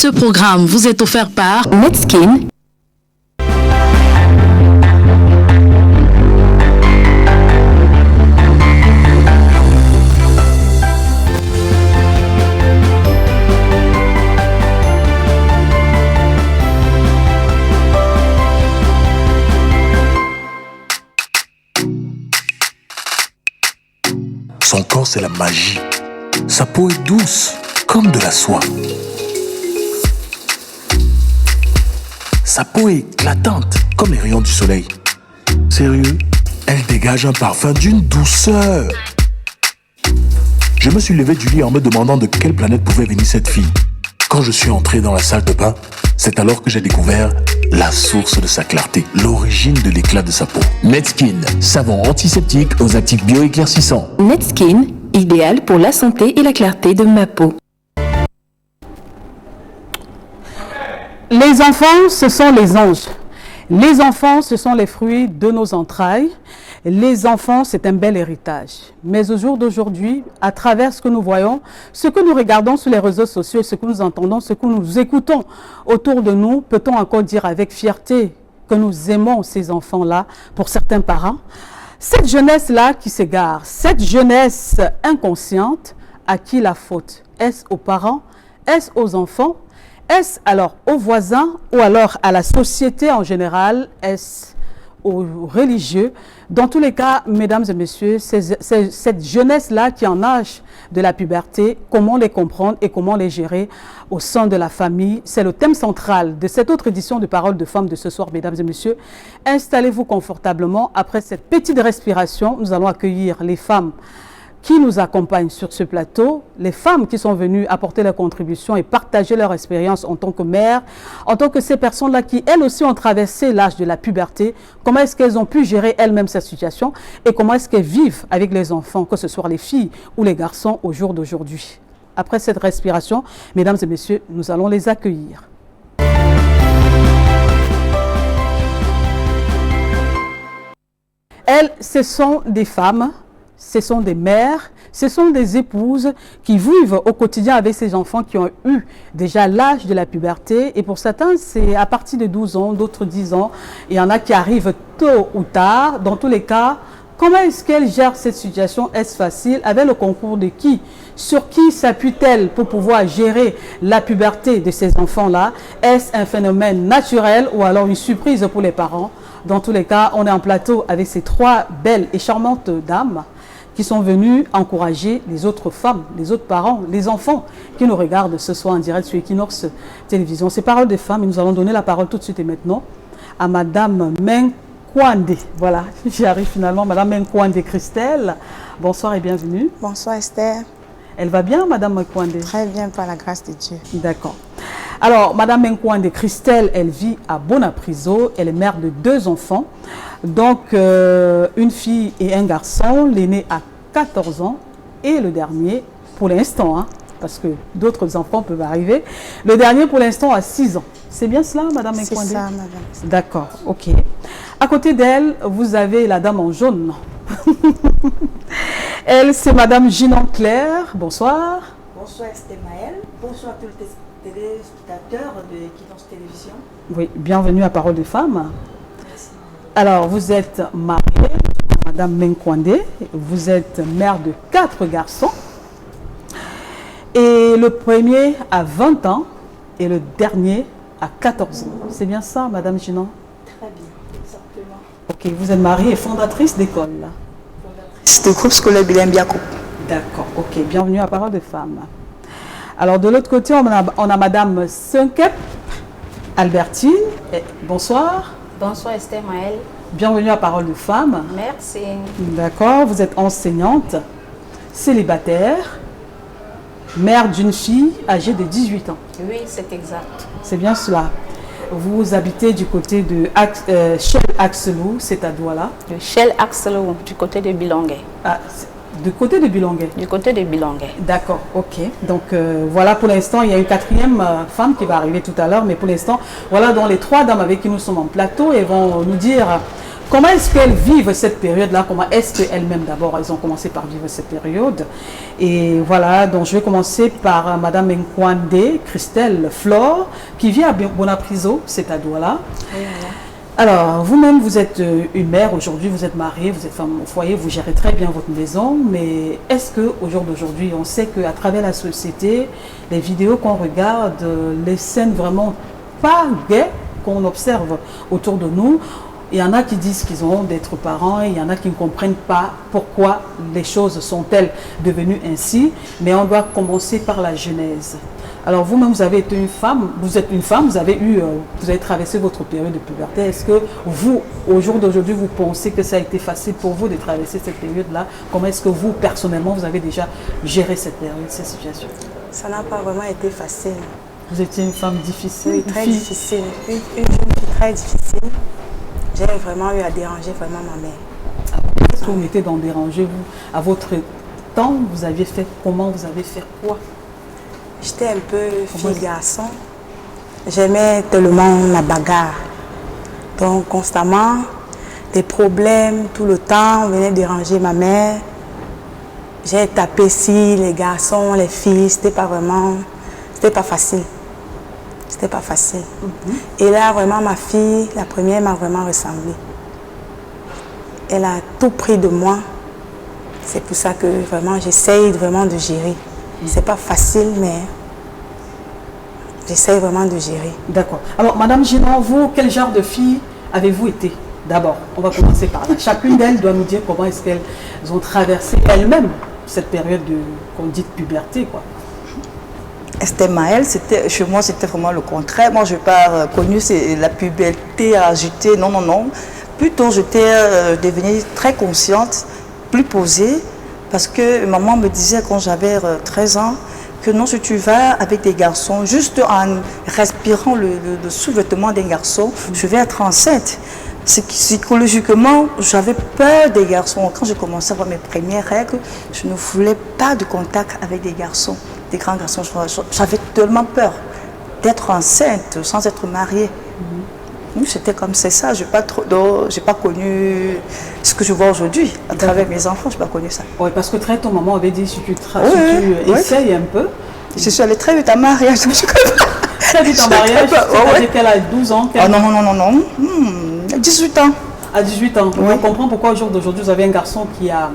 Ce programme vous est offert par Netskin. Son corps, c'est la magie. Sa peau est douce, comme de la soie. Sa peau est éclatante, comme les rayons du soleil. Sérieux, elle dégage un parfum d'une douceur. Je me suis levé du lit en me demandant de quelle planète pouvait venir cette fille. Quand je suis entré dans la salle de bain, c'est alors que j'ai découvert la source de sa clarté, l'origine de l'éclat de sa peau. Netskin, savon antiseptique aux actifs bioéclaircissants. Netskin, idéal pour la santé et la clarté de ma peau. Les enfants, ce sont les anges. Les enfants, ce sont les fruits de nos entrailles. Les enfants, c'est un bel héritage. Mais au jour d'aujourd'hui, à travers ce que nous voyons, ce que nous regardons sur les réseaux sociaux, ce que nous entendons, ce que nous écoutons autour de nous, peut-on encore dire avec fierté que nous aimons ces enfants-là, pour certains parents? Cette jeunesse-là qui s'égare, cette jeunesse inconsciente, à qui la faute? Est-ce aux parents? Est-ce aux enfants? Est-ce alors aux voisins ou alors à la société en général? Est-ce aux religieux? Dans tous les cas, mesdames et messieurs, cette jeunesse-là qui est en âge de la puberté, comment les comprendre et comment les gérer au sein de la famille, c'est le thème central de cette autre édition de Paroles de Femmes de ce soir, mesdames et messieurs. Installez-vous confortablement. Après cette petite respiration, nous allons accueillir les femmes qui nous accompagnent sur ce plateau, les femmes qui sont venues apporter leur contribution et partager leur expérience en tant que mère, en tant que ces personnes-là qui, elles aussi, ont traversé l'âge de la puberté, comment est-ce qu'elles ont pu gérer elles-mêmes cette situation et comment est-ce qu'elles vivent avec les enfants, que ce soit les filles ou les garçons au jour d'aujourd'hui. Après cette respiration, mesdames et messieurs, nous allons les accueillir. Elles, ce sont des femmes. Ce sont des mères, ce sont des épouses qui vivent au quotidien avec ces enfants qui ont eu déjà l'âge de la puberté. Et pour certains, c'est à partir de 12 ans, d'autres 10 ans. Il y en a qui arrivent tôt ou tard. Dans tous les cas, comment est-ce qu'elle gère cette situation? Est-ce facile? Avec le concours de qui? Sur qui s'appuie-t-elle pour pouvoir gérer la puberté de ces enfants-là? Est-ce un phénomène naturel ou alors une surprise pour les parents? Dans tous les cas, on est en plateau avec ces trois belles et charmantes dames qui sont venus encourager les autres femmes, les autres parents, les enfants qui nous regardent ce soir en direct sur Equinox Télévision. C'est Paroles de Femmes et nous allons donner la parole tout de suite et maintenant à Madame Menkwande. Voilà, j'y arrive finalement. Madame Menkwande Christelle, bonsoir et bienvenue. Bonsoir Esther. Elle va bien, Madame Menkwande? Très bien, par la grâce de Dieu. D'accord. Alors, Madame Menkwande Christelle, elle vit à Bonapriso. Elle est mère de 2 enfants. Donc, une fille et un garçon. L'aîné a 14 ans et le dernier, pour l'instant, parce que d'autres enfants peuvent arriver, le dernier pour l'instant a 6 ans. C'est bien cela, Madame Menkwande? C'est ça, Madame. D'accord, ok. À côté d'elle, vous avez la dame en jaune. Elle, c'est Madame Ginon Claire. Bonsoir. Bonsoir Esther Maël. Bonsoir à tous les téléspectateurs de Equinox Télévision. Oui, bienvenue à Paroles de Femmes. Merci. Alors, vous êtes mariée, Madame Menkwande. Vous êtes mère de 4 garçons. Et le premier a 20 ans et le dernier a 14 ans. C'est bien ça, Madame Ginon? Très bien, exactement. Ok, vous êtes mariée et fondatrice d'école. Fondatrice du groupe scolaire Bilen Biako. D'accord, ok. Bienvenue à Paroles de Femmes. Alors, de l'autre côté, on a Madame Senkep Albertine. Bonsoir. Bonsoir Esther Maël. Bienvenue à Paroles de Femmes. Merci. D'accord, vous êtes enseignante, célibataire, mère d'une fille âgée de 18 ans. Oui, c'est exact. C'est bien cela. Vous habitez du côté de Shell Axelou, c'est à Douala. De Shell Axelou, du côté de Bilongué. Ah, du côté de Bilongué. Du côté de Bilongué. D'accord, ok. Donc voilà, pour l'instant, il y a une 4e femme qui va arriver tout à l'heure, mais pour l'instant, voilà donc les 3 dames avec qui nous sommes en plateau et vont nous dire Comment est-ce qu'elles vivent cette période-là? Comment est-ce qu'elles-mêmes, d'abord, elles ont commencé par vivre cette période? Et voilà, donc je vais commencer par Madame Nkwande, Christelle Flore, qui vit à Bonapriso, cette ado-là. Oui, voilà. Alors, vous-même, vous êtes une mère, aujourd'hui, vous êtes mariée, vous êtes femme au foyer, vous gérez très bien votre maison, mais est-ce qu'au jour d'aujourd'hui, on sait qu'à travers la société, les vidéos qu'on regarde, les scènes vraiment pas gaies qu'on observe autour de nous, il y en a qui disent qu'ils ont honte d'être parents, il y en a qui ne comprennent pas pourquoi les choses sont-elles devenues ainsi, mais on doit commencer par la genèse. Alors vous-même, vous avez été une femme, vous êtes une femme, vous avez traversé votre période de puberté. Est-ce que vous, au jour d'aujourd'hui, vous pensez que ça a été facile pour vous de traverser cette période-là? Comment est-ce que vous, personnellement, vous avez déjà géré cette période, cette situation? Ça n'a pas vraiment été facile. Vous étiez une femme difficile? Oui, très difficile. Une jeune fille très difficile. J'ai vraiment eu à déranger vraiment ma mère. Est-ce que vous mettez dans déranger, vous? À votre temps, vous aviez fait comment? Vous avez fait quoi? J'étais un peu fille-garçon. J'aimais tellement la bagarre. Donc, constamment, des problèmes, tout le temps, venaient déranger ma mère. J'ai tapé ici, les garçons, les filles, c'était pas facile. C'était pas facile. Et là, vraiment, ma fille, la première, m'a vraiment ressemblé. Elle a tout pris de moi. C'est pour ça que vraiment, j'essaye vraiment de gérer. C'est pas facile, mais j'essaye vraiment de gérer. D'accord. Alors, Madame Ginon, vous, quel genre de fille avez-vous été? D'abord, on va commencer par là. Chacune d'elles doit nous dire comment est-ce qu'elles ont traversé elles-mêmes cette période qu'on dit de puberté, quoi. Esther Maël, chez moi, c'était vraiment le contraire. Moi, je n'ai pas connu la puberté agitée, non, non, non. Plutôt, j'étais devenue très consciente, plus posée, parce que maman me disait quand j'avais 13 ans, que non, si tu vas avec des garçons, juste en respirant le sous-vêtement d'un garçon, je vais être enceinte. Psychologiquement, j'avais peur des garçons. Quand j'ai commencé à avoir mes premières règles, je ne voulais pas de contact avec des garçons, des grands garçons. J'avais tellement peur d'être enceinte sans être mariée. C'était comme c'est ça. Je n'ai pas connu ce que je vois aujourd'hui à travers mes enfants. Je n'ai pas connu ça. Oui, parce que très tôt, maman avait dit si tu essayes un peu. Je suis allée très vite en mariage. Très vite en mariage, c'est-à-dire qu'elle a 12 ans. Oh non, non, non, non. 18 ans. À 18 ans. Oui. On comprend pourquoi au jour d'aujourd'hui, vous avez un garçon qui a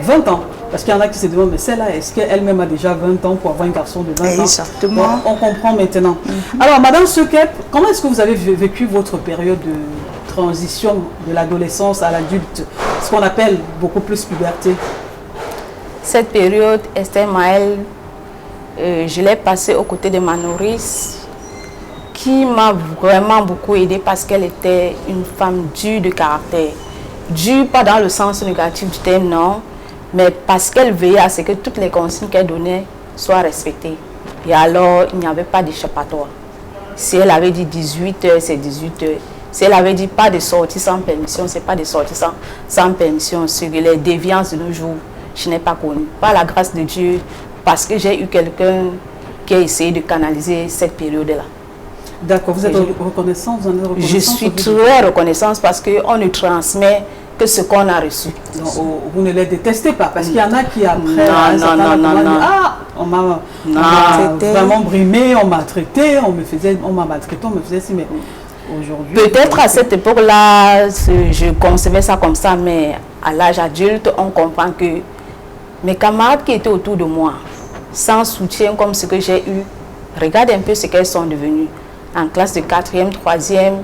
20 ans. Parce qu'il y en a qui se demandent, mais celle-là, est-ce qu'elle-même a déjà 20 ans pour avoir un garçon de 20 ans? Exactement. Donc, on comprend maintenant. Alors, Madame Sekep, comment est-ce que vous avez vécu votre période de transition de l'adolescence à l'adulte, ce qu'on appelle beaucoup plus puberté? Cette période, Esther Maël, je l'ai passée aux côtés de ma nourrice, qui m'a vraiment beaucoup aidée parce qu'elle était une femme dure de caractère. Dure, pas dans le sens négatif du terme, non, mais parce qu'elle veillait à ce que toutes les consignes qu'elle donnait soient respectées. Et alors, il n'y avait pas d'échappatoire. Si elle avait dit 18h, c'est 18h. Si elle avait dit pas de sortie sans permission, c'est pas de sortie sans permission. Sur les déviances de nos jours, je n'ai pas connu. Par la grâce de Dieu, parce que j'ai eu quelqu'un qui a essayé de canaliser cette période-là. D'accord, vous êtes reconnaissant, vous en êtes reconnaissant? Je suis très reconnaissante parce qu'on ne transmet que ce qu'on a reçu. Non, vous ne les détestez pas, parce qu'il y en a qui après... Non. Ah, on m'a vraiment brimé, on m'a traité, on m'a maltraité, on me faisait si, mais aujourd'hui... Peut-être à cette époque-là, je concevais ça comme ça, mais à l'âge adulte, on comprend que mes camarades qui étaient autour de moi, sans soutien comme ce que j'ai eu, regardez un peu ce qu'elles sont devenues. En classe de 4e, 3e,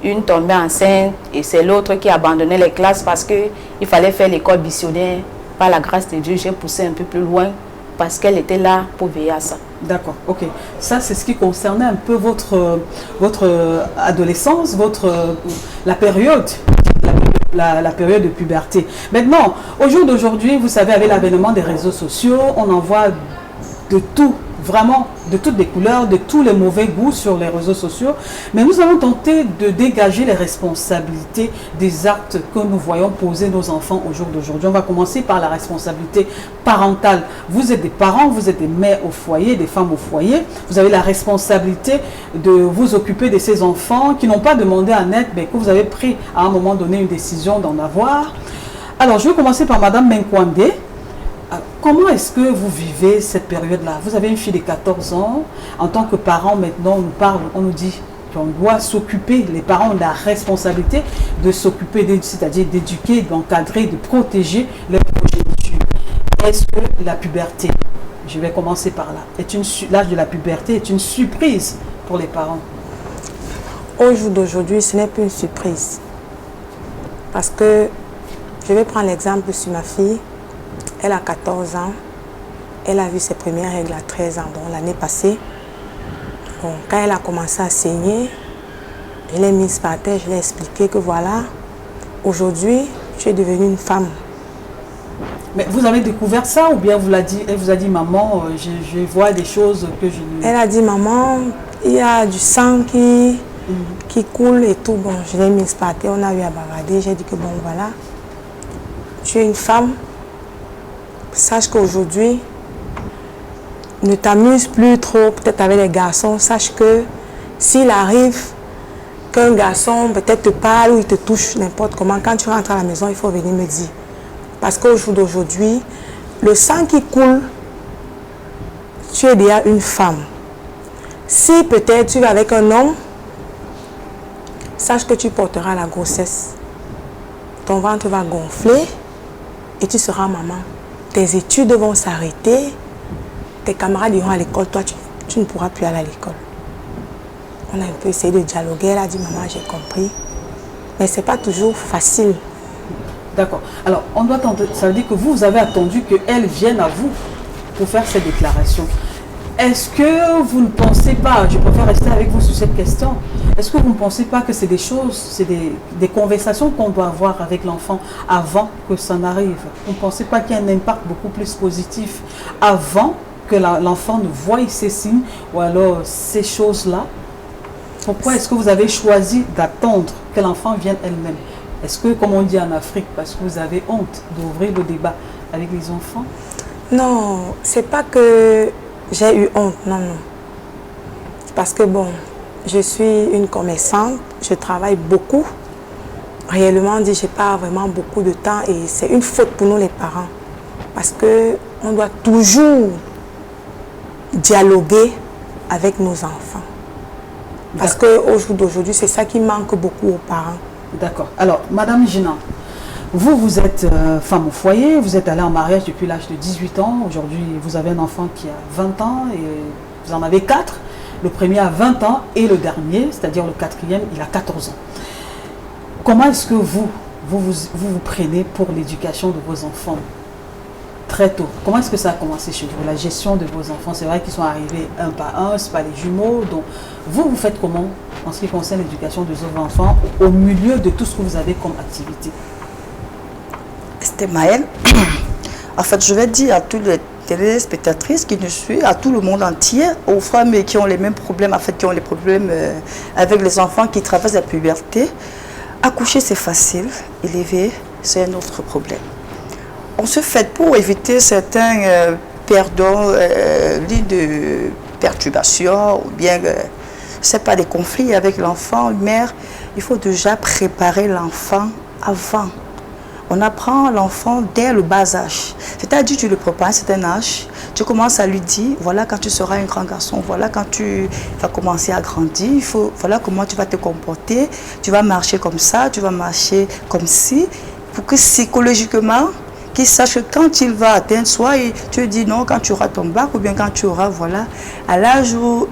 une tombée enceinte et c'est l'autre qui abandonnait les classes parce qu'il fallait faire l'école missionnaire. Par la grâce de Dieu, j'ai poussé un peu plus loin parce qu'elle était là pour veiller à ça. D'accord, ok. Ça, c'est ce qui concernait un peu votre adolescence, la période de puberté. Maintenant, au jour d'aujourd'hui, vous savez, avec l'avènement des réseaux sociaux, on en voit de tout vraiment de toutes les couleurs, de tous les mauvais goûts sur les réseaux sociaux, mais nous allons tenter de dégager les responsabilités des actes que nous voyons poser nos enfants au jour d'aujourd'hui. On va commencer par la responsabilité parentale. Vous êtes des parents, vous êtes des mères au foyer, des femmes au foyer, vous avez la responsabilité de vous occuper de ces enfants qui n'ont pas demandé en aide, mais que vous avez pris à un moment donné une décision d'en avoir. Alors, je vais commencer par Madame Menkwande. Comment est-ce que vous vivez cette période-là? Vous avez une fille de 14 ans. En tant que parent, maintenant, on nous parle, on nous dit qu'on doit s'occuper, les parents ont la responsabilité de s'occuper, c'est-à-dire d'éduquer, d'encadrer, de protéger leur progéniture. Est-ce que la puberté, je vais commencer par là, l'âge de la puberté est une surprise pour les parents? Au jour d'aujourd'hui, ce n'est plus une surprise. Parce que, je vais prendre l'exemple sur ma fille. Elle a 14 ans. Elle a vu ses premières règles à 13 ans, donc l'année passée. Bon, quand elle a commencé à saigner, je l'ai mise par terre, je l'ai expliqué que voilà, aujourd'hui, tu es devenue une femme. Mais vous avez découvert ça ou bien elle vous a dit, maman, je vois des choses que je ne... Elle a dit, maman, il y a du sang qui coule et tout. Bon, je l'ai mise par terre, on a eu à bavarder. J'ai dit que bon, voilà, tu es une femme. Sache qu'aujourd'hui, ne t'amuse plus trop peut-être avec les garçons. Sache que s'il arrive qu'un garçon peut-être te parle ou il te touche n'importe comment, quand tu rentres à la maison, il faut venir me dire. Parce qu'au jour d'aujourd'hui, le sang qui coule, tu es déjà une femme. Si peut-être tu vas avec un homme, sache que tu porteras la grossesse. Ton ventre va gonfler et tu seras maman. Tes études vont s'arrêter, tes camarades iront à l'école, toi tu ne pourras plus aller à l'école. On a un peu essayé de dialoguer, elle a dit maman j'ai compris, mais ce n'est pas toujours facile. D'accord. Alors on doit tenter, ça veut dire que vous avez attendu qu'elle vienne à vous pour faire cette déclaration. Est-ce que vous ne pensez pas, je préfère rester avec vous sur cette question, est-ce que vous ne pensez pas que c'est des choses, c'est des conversations qu'on doit avoir avec l'enfant avant que ça n'arrive? Vous ne pensez pas qu'il y a un impact beaucoup plus positif avant que l'enfant ne voie ces signes ou alors ces choses-là? Pourquoi est-ce que vous avez choisi d'attendre que l'enfant vienne elle-même? Est-ce que, comme on dit en Afrique, parce que vous avez honte d'ouvrir le débat avec les enfants? Non, c'est pas que j'ai eu honte, non, non. Parce que bon, je suis une commerçante, je travaille beaucoup. Réellement dit, je n'ai pas vraiment beaucoup de temps et c'est une faute pour nous les parents. Parce qu'on doit toujours dialoguer avec nos enfants. Parce qu'au jour d'aujourd'hui, c'est ça qui manque beaucoup aux parents. D'accord. Alors, Madame Gina, vous êtes femme au foyer, vous êtes allée en mariage depuis l'âge de 18 ans. Aujourd'hui, vous avez un enfant qui a 20 ans et vous en avez 4. Le premier a 20 ans et le dernier, c'est-à-dire le quatrième, il a 14 ans. Comment est-ce que vous prenez pour l'éducation de vos enfants très tôt? Comment est-ce que ça a commencé chez vous, la gestion de vos enfants? C'est vrai qu'ils sont arrivés un par un, ce n'est pas les jumeaux. Donc, vous faites comment en ce qui concerne l'éducation de vos enfants au milieu de tout ce que vous avez comme activité? C'était Maëlle. En fait, je vais dire à toutes les téléspectatrices qui nous suivent, à tout le monde entier, aux femmes qui ont les mêmes problèmes, en fait, qui ont les problèmes avec les enfants qui traversent la puberté. Accoucher, c'est facile. Élever, c'est un autre problème. On se fait pour éviter certains perdants, de perturbations ou bien, c'est pas des conflits avec l'enfant, mère. Il faut déjà préparer l'enfant avant. On apprend l'enfant dès le bas âge. C'est-à-dire, tu le prépares à un certain âge, tu commences à lui dire, voilà quand tu seras un grand garçon, voilà quand tu vas commencer à grandir, voilà comment tu vas te comporter, tu vas marcher comme ça, tu vas marcher comme ci, pour que psychologiquement, qu'il sache que quand il va atteindre, soit tu dis non, quand tu auras ton bac, ou bien quand tu auras, voilà, à l'âge où,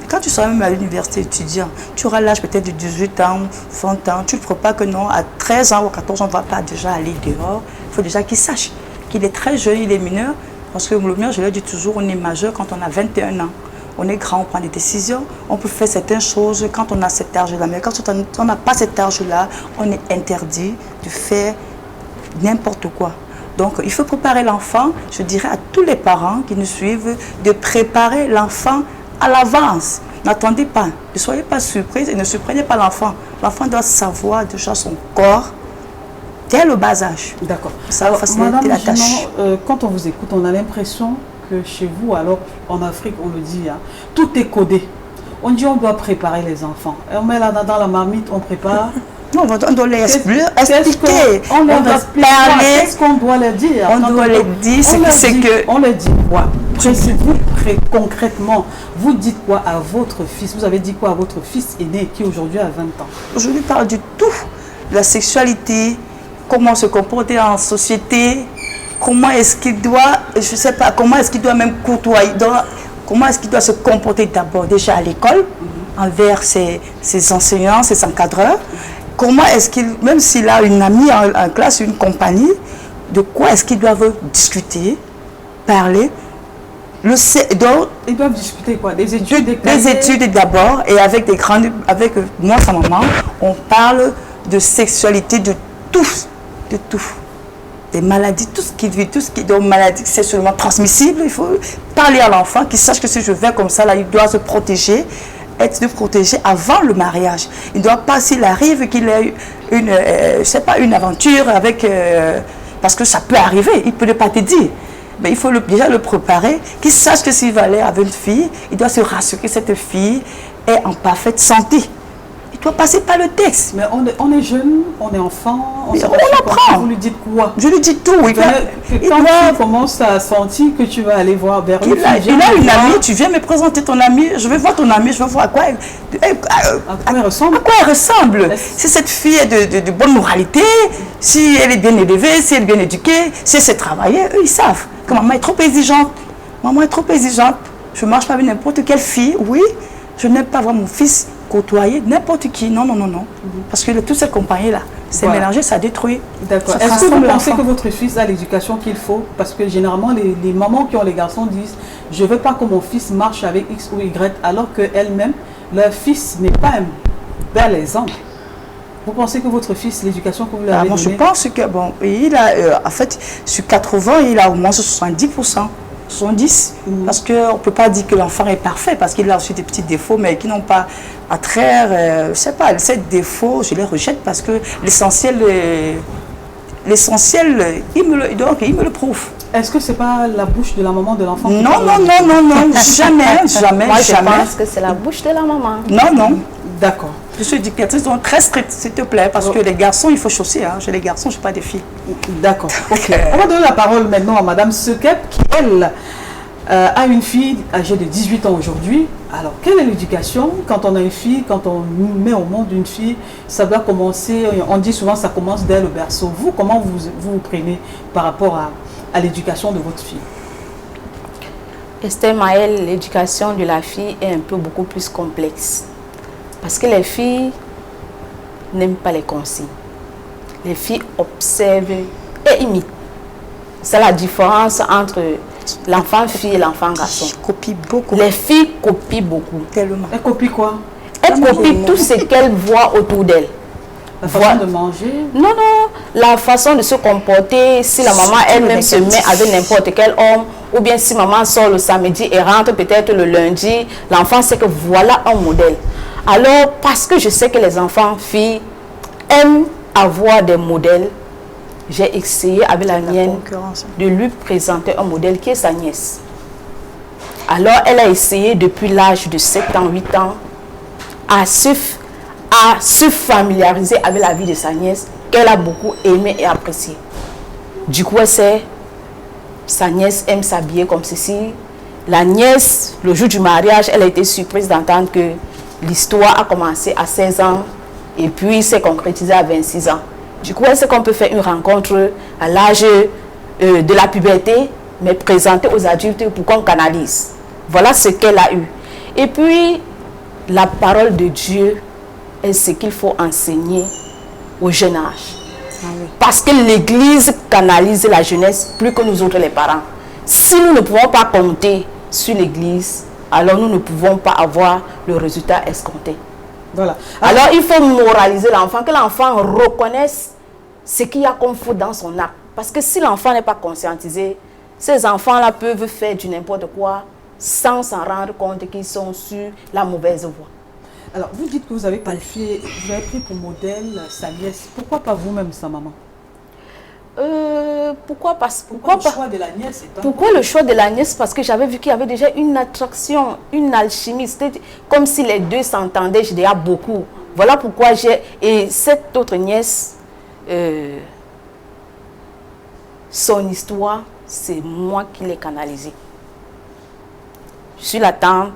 quand tu seras même à l'université étudiant, tu auras l'âge peut-être de 18 ans, 20 ans, tu ne feras pas que non, à 13 ans ou 14 ans, on ne va pas déjà aller dehors. Il faut déjà qu'il sache qu'il est très jeune, il est mineur, parce que le mineur, je l'ai dit toujours, on est majeur quand on a 21 ans. On est grand, on prend des décisions, on peut faire certaines choses quand on a cet âge-là. Mais quand on n'a pas cet âge-là, on est interdit de faire n'importe quoi. Donc, il faut préparer l'enfant, je dirais à tous les parents qui nous suivent, de préparer l'enfant à l'avance. N'attendez pas, ne soyez pas surprise et ne surprenez pas l'enfant. L'enfant doit savoir déjà son corps dès le bas âge. D'accord. Ça va faciliter la tâche. Quand on vous écoute, on a l'impression que chez vous, alors en Afrique, on le dit, hein, tout est codé. On dit on doit préparer les enfants. Et on met là dans la marmite, on prépare. Non, on doit les expliquer. On doit parler. Qu'est-ce qu'on doit leur dire? On doit leur dire c'est que... On leur dit quoi? Concrètement, vous dites quoi à votre fils? Vous avez dit quoi à votre fils aîné qui aujourd'hui a 20 ans? Je lui parle du tout. La sexualité, comment se comporter en société, comment est-ce qu'il doit, je sais pas, comment est-ce qu'il doit même côtoyer, comment est-ce qu'il doit se comporter d'abord déjà à l'école, envers ses enseignants, ses encadreurs. Comment est-ce qu'il, même s'il a une amie en classe, une compagnie, de quoi est-ce qu'ils doivent discuter, parler. Ils doivent discuter quoi? Des études, des études d'abord, et avec moi, sa maman, on parle de sexualité, de tout, des maladies, tout ce qui vit, tout ce qui est de maladies sexuellement transmissibles. Il faut parler à l'enfant, qu'il sache que si je vais comme ça, là, il doit se protéger, être protégé avant le mariage. Il ne doit pas, s'il arrive qu'il ait une aventure avec, parce que ça peut arriver, il ne peut pas te dire. Mais il faut déjà le préparer, qu'il sache que s'il va aller avec une fille, il doit se rassurer que cette fille est en parfaite santé. Il doit passer par le texte. Mais on est jeune, on est enfant, on apprend. Vous lui dites quoi? Je lui dis tout. Quand tu commences à sentir que tu vas aller voir vers il a une amie, tu viens me présenter ton amie, je vais voir ton amie, je vais voir à quoi elle ressemble. Si cette fille est de bonne moralité, si elle est bien élevée, si elle est bien éduquée, si elle sait travailler, eux ils savent que maman est trop exigeante. Maman est trop exigeante. Je ne marche pas avec n'importe quelle fille, oui. Je n'aime pas voir mon fils côtoyer n'importe qui. Non. Parce que toutes ces compagnies-là, c'est mélangé, ça détruit. D'accord. Est-ce que vous pensez que votre fils a l'éducation qu'il faut? Parce que généralement, les mamans qui ont les garçons disent « Je ne veux pas que mon fils marche avec X ou Y », alors qu'elles-mêmes, leur fils n'est pas un bel exemple. Vous pensez que votre fils, l'éducation que vous lui avez donnée... Je pense que, bon, il a, en fait, sur 80, il a au moins 70%. 70, parce qu'on ne peut pas dire que l'enfant est parfait, parce qu'il a aussi des petits défauts, mais qui n'ont pas à traire, je ne sais pas, ces défauts, je les rejette parce que l'essentiel, il me le prouve. Est-ce que ce n'est pas la bouche de la maman de l'enfant? Non, jamais. Moi, je pense que c'est la bouche de la maman. Non. D'accord. Je suis éducatrice, donc très stricte, s'il te plaît, parce que les garçons, il faut chausser. Hein. J'ai les garçons, je n'ai pas des filles. D'accord. Ok. On va donner la parole maintenant à Madame Sekep, qui, elle, a une fille âgée de 18 ans aujourd'hui. Alors, quelle est l'éducation quand on a une fille, quand on met au monde une fille? Ça doit commencer, on dit souvent, ça commence dès le berceau. Vous, comment vous prenez par rapport à l'éducation de votre fille? Esther Maëlle, l'éducation de la fille est un peu beaucoup plus complexe. Parce que les filles n'aiment pas les consignes. Les filles observent et imitent. C'est la différence entre l'enfant fille et l'enfant garçon. Elles copient beaucoup. Les filles copient beaucoup. Tellement. Elles copient quoi? Elles copient tout ce qu'elles voient autour d'elles. La façon de manger? Non, la façon de se comporter. Si la maman elle-même se met avec n'importe quel homme, ou bien si maman sort le samedi et rentre peut-être le lundi, l'enfant sait que voilà un modèle. Alors, parce que je sais que les enfants filles aiment avoir des modèles, j'ai essayé avec la mienne de lui présenter un modèle qui est sa nièce. Alors, elle a essayé depuis l'âge de 7 ans, 8 ans, à se familiariser avec la vie de sa nièce, qu'elle a beaucoup aimé et apprécié. Du coup, sa nièce aime s'habiller comme ceci. La nièce, le jour du mariage, elle a été surprise d'entendre que l'histoire a commencé à 16 ans et puis s'est concrétisée à 26 ans. Du coup, elle sait qu'on peut faire une rencontre à l'âge de la puberté, mais présenter aux adultes pour qu'on canalise. Voilà ce qu'elle a eu. Et puis, la parole de Dieu est ce qu'il faut enseigner au jeune âge. Parce que l'Église canalise la jeunesse plus que nous autres les parents. Si nous ne pouvons pas compter sur l'Église, alors nous ne pouvons pas avoir le résultat escompté. Voilà. Alors il faut moraliser l'enfant, que l'enfant reconnaisse ce qu'il y a comme faute dans son acte. Parce que si l'enfant n'est pas conscientisé, ces enfants-là peuvent faire du n'importe quoi sans s'en rendre compte qu'ils sont sur la mauvaise voie. Alors, vous dites que vous avez qualifié, vous avez pris pour modèle sa nièce. Pourquoi pas vous-même, sa maman? Pourquoi le choix de la nièce Pourquoi le choix de la nièce? Parce que j'avais vu qu'il y avait déjà une attraction, une alchimie. C'était comme si les deux s'entendaient déjà beaucoup. Voilà pourquoi j'ai... Et cette autre nièce, son histoire, c'est moi qui l'ai canalisée. Je suis la tante,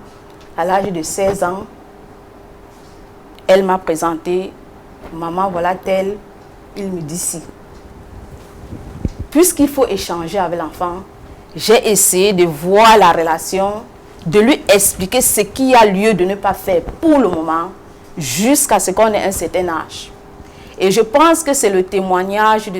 à l'âge de 16 ans. Elle m'a présenté, maman, voilà tel. Il me dit si. Puisqu'il faut échanger avec l'enfant, j'ai essayé de voir la relation, de lui expliquer ce qu'il y a lieu de ne pas faire pour le moment, jusqu'à ce qu'on ait un certain âge. Et je pense que c'est le témoignage de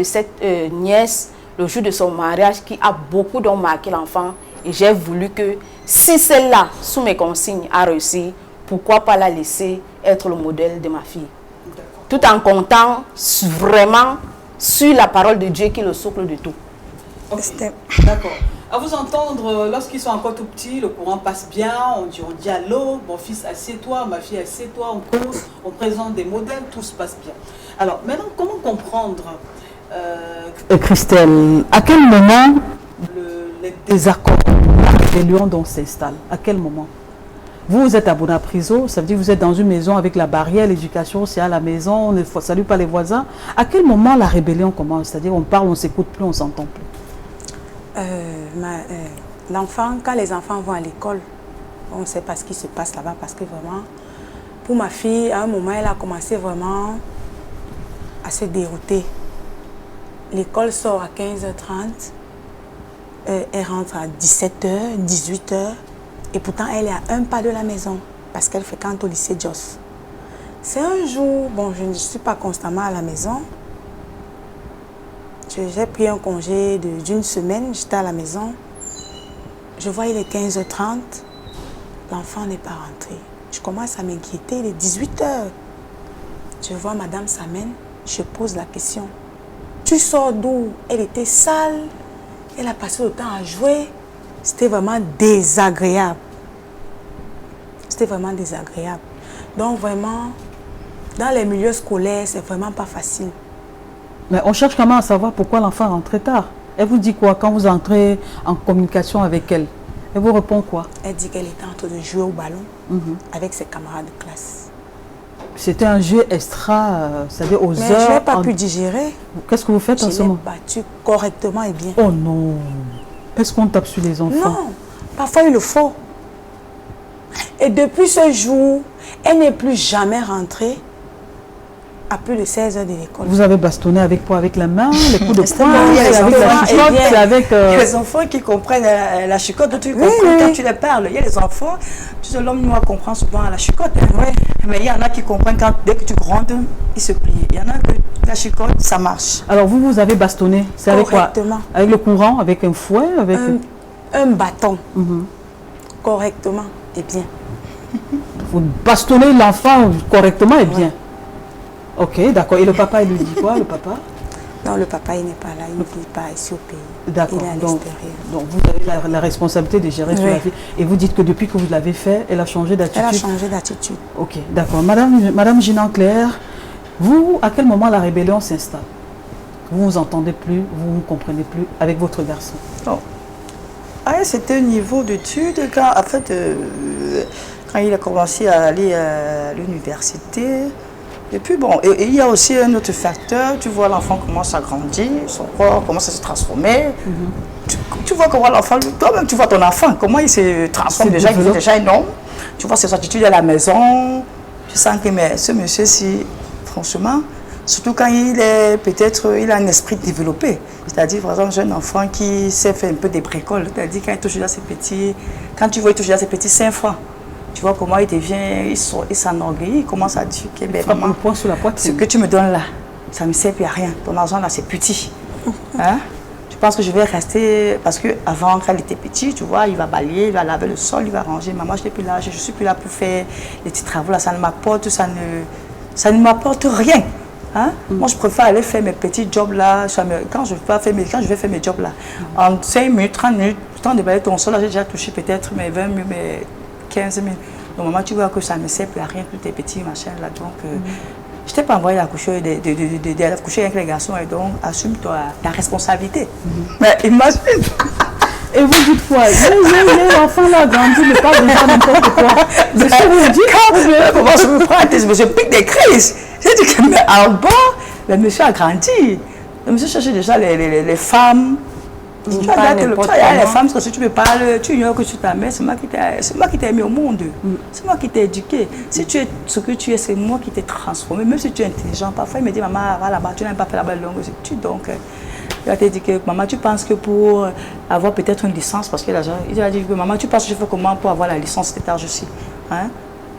cette nièce, le jour de son mariage, qui a beaucoup marqué l'enfant. Et j'ai voulu que, si celle-là, sous mes consignes, a réussi, pourquoi pas la laisser être le modèle de ma fille. Tout en comptant vraiment sur la parole de Dieu qui est le socle de tout. Okay. D'accord. À vous entendre, lorsqu'ils sont encore tout petits, le courant passe bien, on dit allô, mon fils assieds-toi, ma fille assieds-toi, on cause, on présente des modèles, tout se passe bien. Alors maintenant, comment comprendre, Christelle, à quel moment les désaccords, la rébellion dont s'installe? À quel moment? Vous êtes à Bonapriso, ça veut dire que vous êtes dans une maison avec la barrière, l'éducation, c'est à la maison, on ne salue pas les voisins. À quel moment la rébellion commence? C'est-à-dire on parle, on ne s'écoute plus, on ne s'entend plus. L'enfant, quand les enfants vont à l'école, on ne sait pas ce qui se passe là-bas parce que vraiment, pour ma fille, à un moment, elle a commencé vraiment à se dérouter. L'école sort à 15h30, elle rentre à 17h, 18h. Et pourtant, elle est à un pas de la maison parce qu'elle fréquente au lycée Jos. C'est un jour, bon, je ne suis pas constamment à la maison. J'ai pris un congé d'une semaine, j'étais à la maison. Je vois, il est 15h30, l'enfant n'est pas rentré. Je commence à m'inquiéter, il est 18h. Je vois madame s'amène, je pose la question. Tu sors d'où? Elle était sale, elle a passé le temps à jouer. C'était vraiment désagréable. C'était vraiment désagréable. Donc vraiment, dans les milieux scolaires, c'est vraiment pas facile. Mais on cherche comment à savoir pourquoi l'enfant rentre tard. Elle vous dit quoi quand vous entrez en communication avec elle? Elle vous répond quoi? Elle dit qu'elle était en train de jouer au ballon avec ses camarades de classe. C'était un jeu extra, c'est-à-dire aux heures... Mais je n'ai pas pu digérer. Qu'est-ce que vous faites en ce moment? Je l'ai battu correctement et bien. Oh non! Est-ce qu'on tape sur les enfants? Non, parfois il le faut. Et depuis ce jour, elle n'est plus jamais rentrée à plus de 16 heures de l'école. Vous avez bastonné avec quoi? Avec la main, les coups de poing, avec les enfants qui comprennent la chicotte, tu comprends quand tu les parles. Il y a les enfants, l'homme noir comprend souvent la chicotte. Mais il y en a qui comprennent quand dès que tu grondes, ils se plient. Il y en a que la chicotte, ça marche. Alors vous avez bastonné, c'est avec quoi? Avec le courant, avec un fouet, avec un bâton. Correctement et bien. Vous bastonnez l'enfant correctement et bien. Ok, d'accord. Et le papa, il lui dit quoi, le papa? Non, le papa, il n'est pas là. Il ne vit pas ici au pays. D'accord. Il est à l'extérieur. Donc, vous avez la responsabilité de gérer la vie. Et vous dites que depuis que vous l'avez fait, elle a changé d'attitude. Elle a changé d'attitude. Ok, d'accord. Madame Ginan-Claire, vous, à quel moment la rébellion s'installe? Vous ne vous entendez plus, vous ne comprenez plus avec votre garçon? Oh. Ah, c'était un niveau d'études quand, en fait, quand il a commencé à aller à l'université. Et puis bon, et il y a aussi un autre facteur, tu vois l'enfant commence à grandir, son corps commence à se transformer. Tu vois comment l'enfant, toi-même tu vois ton enfant, comment il se transforme déjà, il est déjà énorme. Tu vois ses attitudes à la maison. Je sens que mais ce monsieur-ci, franchement, surtout quand il est peut-être, il a un esprit développé. C'est-à-dire, par exemple, un jeune enfant qui sait faire un peu des bricoles, c'est-à-dire quand il touche à ses petits, quand tu vois il touche à ses petits 5 francs. Tu vois comment il devient, il s'enorgueillit, il commence à dire que ben, maman, ce que tu me donnes là, ça ne me sert plus à rien. Ton argent là, c'est petit. Hein? Je pense que je vais rester, parce qu'avant, quand il était petit, tu vois, il va balayer, il va laver le sol, il va ranger. Maman, je n'ai plus là, je ne suis plus là pour faire les petits travaux là, ça ne m'apporte rien. Hein? Moi, je préfère aller faire mes petits jobs là. Quand je vais faire mes jobs là, en 5 minutes, 30 minutes, le temps de balayer ton sol, j'ai déjà touché peut-être mes 20 000, mes 15 000. Donc, maman, tu vois que ça ne me sert plus à rien, tous tes petits machins là. Donc, je t'ai pas envoyé à coucher avec les garçons, et donc, assume-toi ta responsabilité. Mais imagine. Et vous dites quoi? L'enfant là grandi, ne parle déjà n'importe quoi. C'est ce que vous dites? Comment je me prends? Je pique des crises. J'ai dit que, mais en bas, le monsieur a grandi. Le monsieur cherchait déjà les femmes. Tu as les femmes, parce que si tu me parles, tu ignores que tu t'amènes, c'est moi qui t'ai mis au monde. C'est moi qui t'ai éduqué. Si tu es ce que tu es, c'est moi qui t'ai transformé. Même si tu es intelligent, parfois il me dit, maman, va là-bas, tu n'as pas fait la belle longue étude. Donc, il a dit que, maman, tu penses que pour avoir peut-être une licence, parce qu'il a dit que, maman, tu penses que je fais comment pour avoir la licence de cet âge-ci, hein?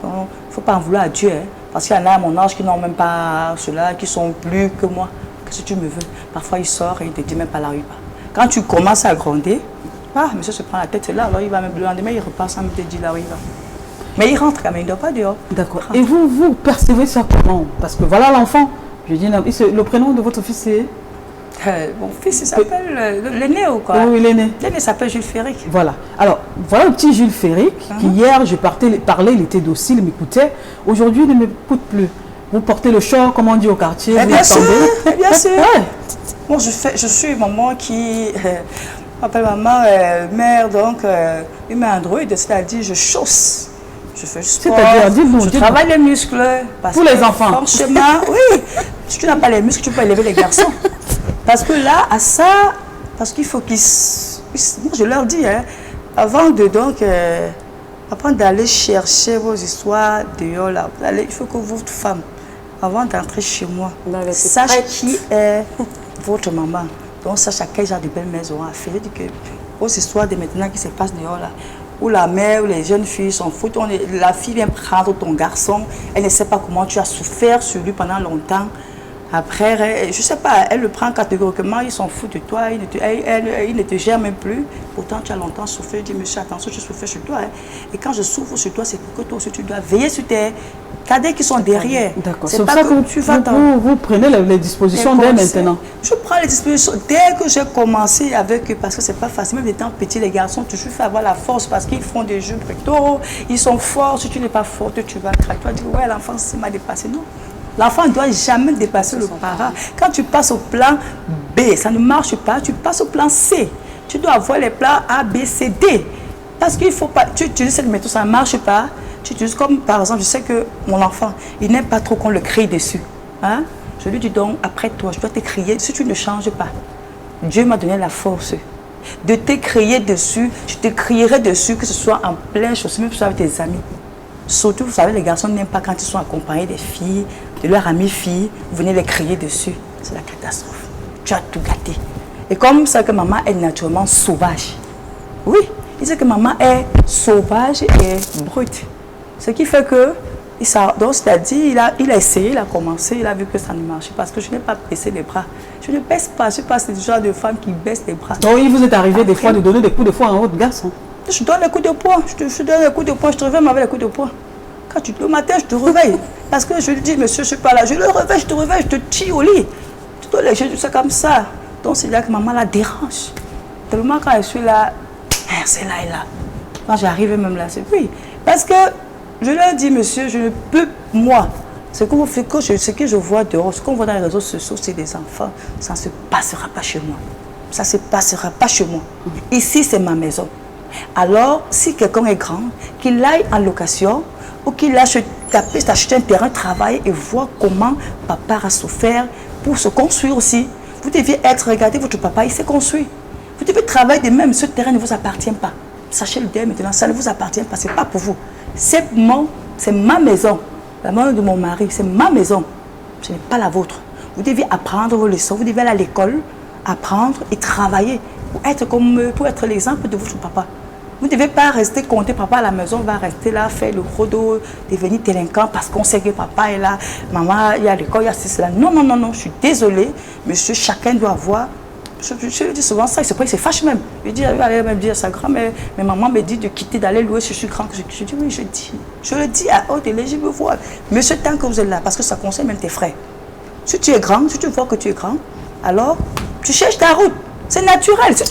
Donc, il ne faut pas en vouloir à Dieu, hein? Parce qu'il y en a à mon âge qui n'ont même pas cela, qui sont plus que moi. Que si tu me veux, parfois il sort et il ne te dit même pas la rue. Quand tu commences à gronder, monsieur se prend la tête là, alors il va même le lendemain, il repart sans me te dire là où il va. Mais il rentre quand même, il ne doit pas dehors. D'accord. Et vous percevez ça comment? Parce que voilà l'enfant. Je dis, le prénom de votre fils c'est? Mon fils, il s'appelle l'aîné ou quoi? Oui, l'aîné. L'aîné s'appelle Jules Féric. Voilà. Alors, voilà le petit Jules Féric, qui hier, je parlais, il était docile, il m'écoutait. Aujourd'hui, il ne m'écoute plus. Vous portez le choc, comme on dit au quartier. Bien sûr, bien sûr. Ouais. Moi, je suis maman qui m'appelle maman, mère, donc, il met Android, c'est-à-dire je chausse. Je fais sport, je travaille les muscles. Parce pour les enfants. Franchement, oui. Si tu n'as pas les muscles, tu peux élever les garçons. Parce que là, à ça, parce qu'il faut qu'ils... Moi, je leur dis, hein, avant de d'aller chercher vos histoires dehors, là, il faut que votre femme, avant d'entrer chez moi, sache qui est votre maman. Donc, sache à quel genre de belle maison à faire. Je dis que vos histoires de maintenant qui se passent dehors, là, où la mère ou les jeunes filles s'en foutent, la fille vient prendre ton garçon, elle ne sait pas comment tu as souffert sur lui pendant longtemps. Après, je ne sais pas, elle le prend catégoriquement, il s'en fout de toi, il ne te gère même plus. Pourtant, tu as longtemps souffert, il dit, monsieur, attention, je souffre sur toi. Hein. Et quand je souffre sur toi, c'est pour que toi aussi, tu dois veiller sur tes cadets qui sont derrière. D'accord, c'est pas que tu vas vous prenez les dispositions dès maintenant. Je prends les dispositions dès que j'ai commencé avec eux, parce que c'est pas facile. Même étant petit, les garçons, tu fais avoir la force, parce qu'ils font des jeux brutaux, ils sont forts. Si tu n'es pas forte, tu vas craquer. Tu vas dire, ouais, l'enfant, m'a dépassé. Non. L'enfant ne doit jamais dépasser le parent. Quand tu passes au plan B, ça ne marche pas, tu passes au plan C. Tu dois avoir les plans A, B, C, D. Parce qu'il ne faut pas... Tu utilises cette méthode, ça ne marche pas. Tu utilises comme, par exemple, je sais que mon enfant, il n'aime pas trop qu'on le crie dessus. Hein? Je lui dis donc, après toi, je dois te crier. Si tu ne changes pas, Dieu m'a donné la force de te crier dessus. Je te crierai dessus, que ce soit en plein chose, même que ce soit avec tes amis. Surtout, vous savez, les garçons n'aiment pas quand ils sont accompagnés des filles, de leurs amies filles, vous venez les crier dessus. C'est la catastrophe. Tu as tout gâté. Et comme ça que maman est naturellement sauvage. Oui, il sait que maman est sauvage et brute. Ce qui fait que, donc c'est-à-dire, il a essayé, il a commencé, il a vu que ça ne marchait pas. Parce que je n'ai pas baissé les bras. Je ne baisse pas, je ne suis pas ce genre de femme qui baisse les bras. Donc il vous est arrivé des fois de donner des coups de poing à votre garçon? Je donne les coups de poing, je donne les coups de poing, je te réveille avec les coups de poing. Le matin, je te réveille. Parce que je lui dis, monsieur, je ne suis pas là. Je le réveille, je te réveille, je te tire au lit. C'est comme ça. Donc c'est là que maman la dérange. Tellement quand je suis là, c'est là et là. Quand j'arrive même là, c'est oui. Parce que je leur dis, monsieur, je ne peux, moi, ce que vous faites, ce que je vois dehors, ce qu'on voit dans les réseaux sociaux, c'est des enfants. Ça ne se passera pas chez moi. Ça ne se passera pas chez moi. Ici, c'est ma maison. Alors, si quelqu'un est grand, qu'il aille en location ou qu'il aille acheter un terrain, travailler et voir comment papa a souffert pour se construire aussi. Vous devez être, regardez votre papa, il s'est construit. Vous devez travailler de même, ce terrain ne vous appartient pas. Sachez le dès maintenant, ça ne vous appartient pas, ce n'est pas pour vous. C'est ma maison. La maison de mon mari, c'est ma maison. Ce n'est pas la vôtre. Vous devez apprendre vos leçons, vous devez aller à l'école, apprendre et travailler pour être l'exemple de votre papa. Vous ne devez pas rester compter, papa à la maison va rester là, faire le gros dos, devenir délinquant parce qu'on sait que papa est là, maman, il y a l'école, il y a cela. Non, non, non, non, je suis désolée, monsieur, chacun doit avoir. Je lui dis souvent ça, il se fâche même. Il dit, allez même dire à sa grand-mère, mais maman me dit de quitter, d'aller louer, je suis grand. Je dis, oui, je le dis à haute et légible voix. Monsieur, tant que vous êtes là, parce que ça concerne même tes frères. Si tu es grand, si tu vois que tu es grand, alors tu cherches ta route. C'est naturel. Si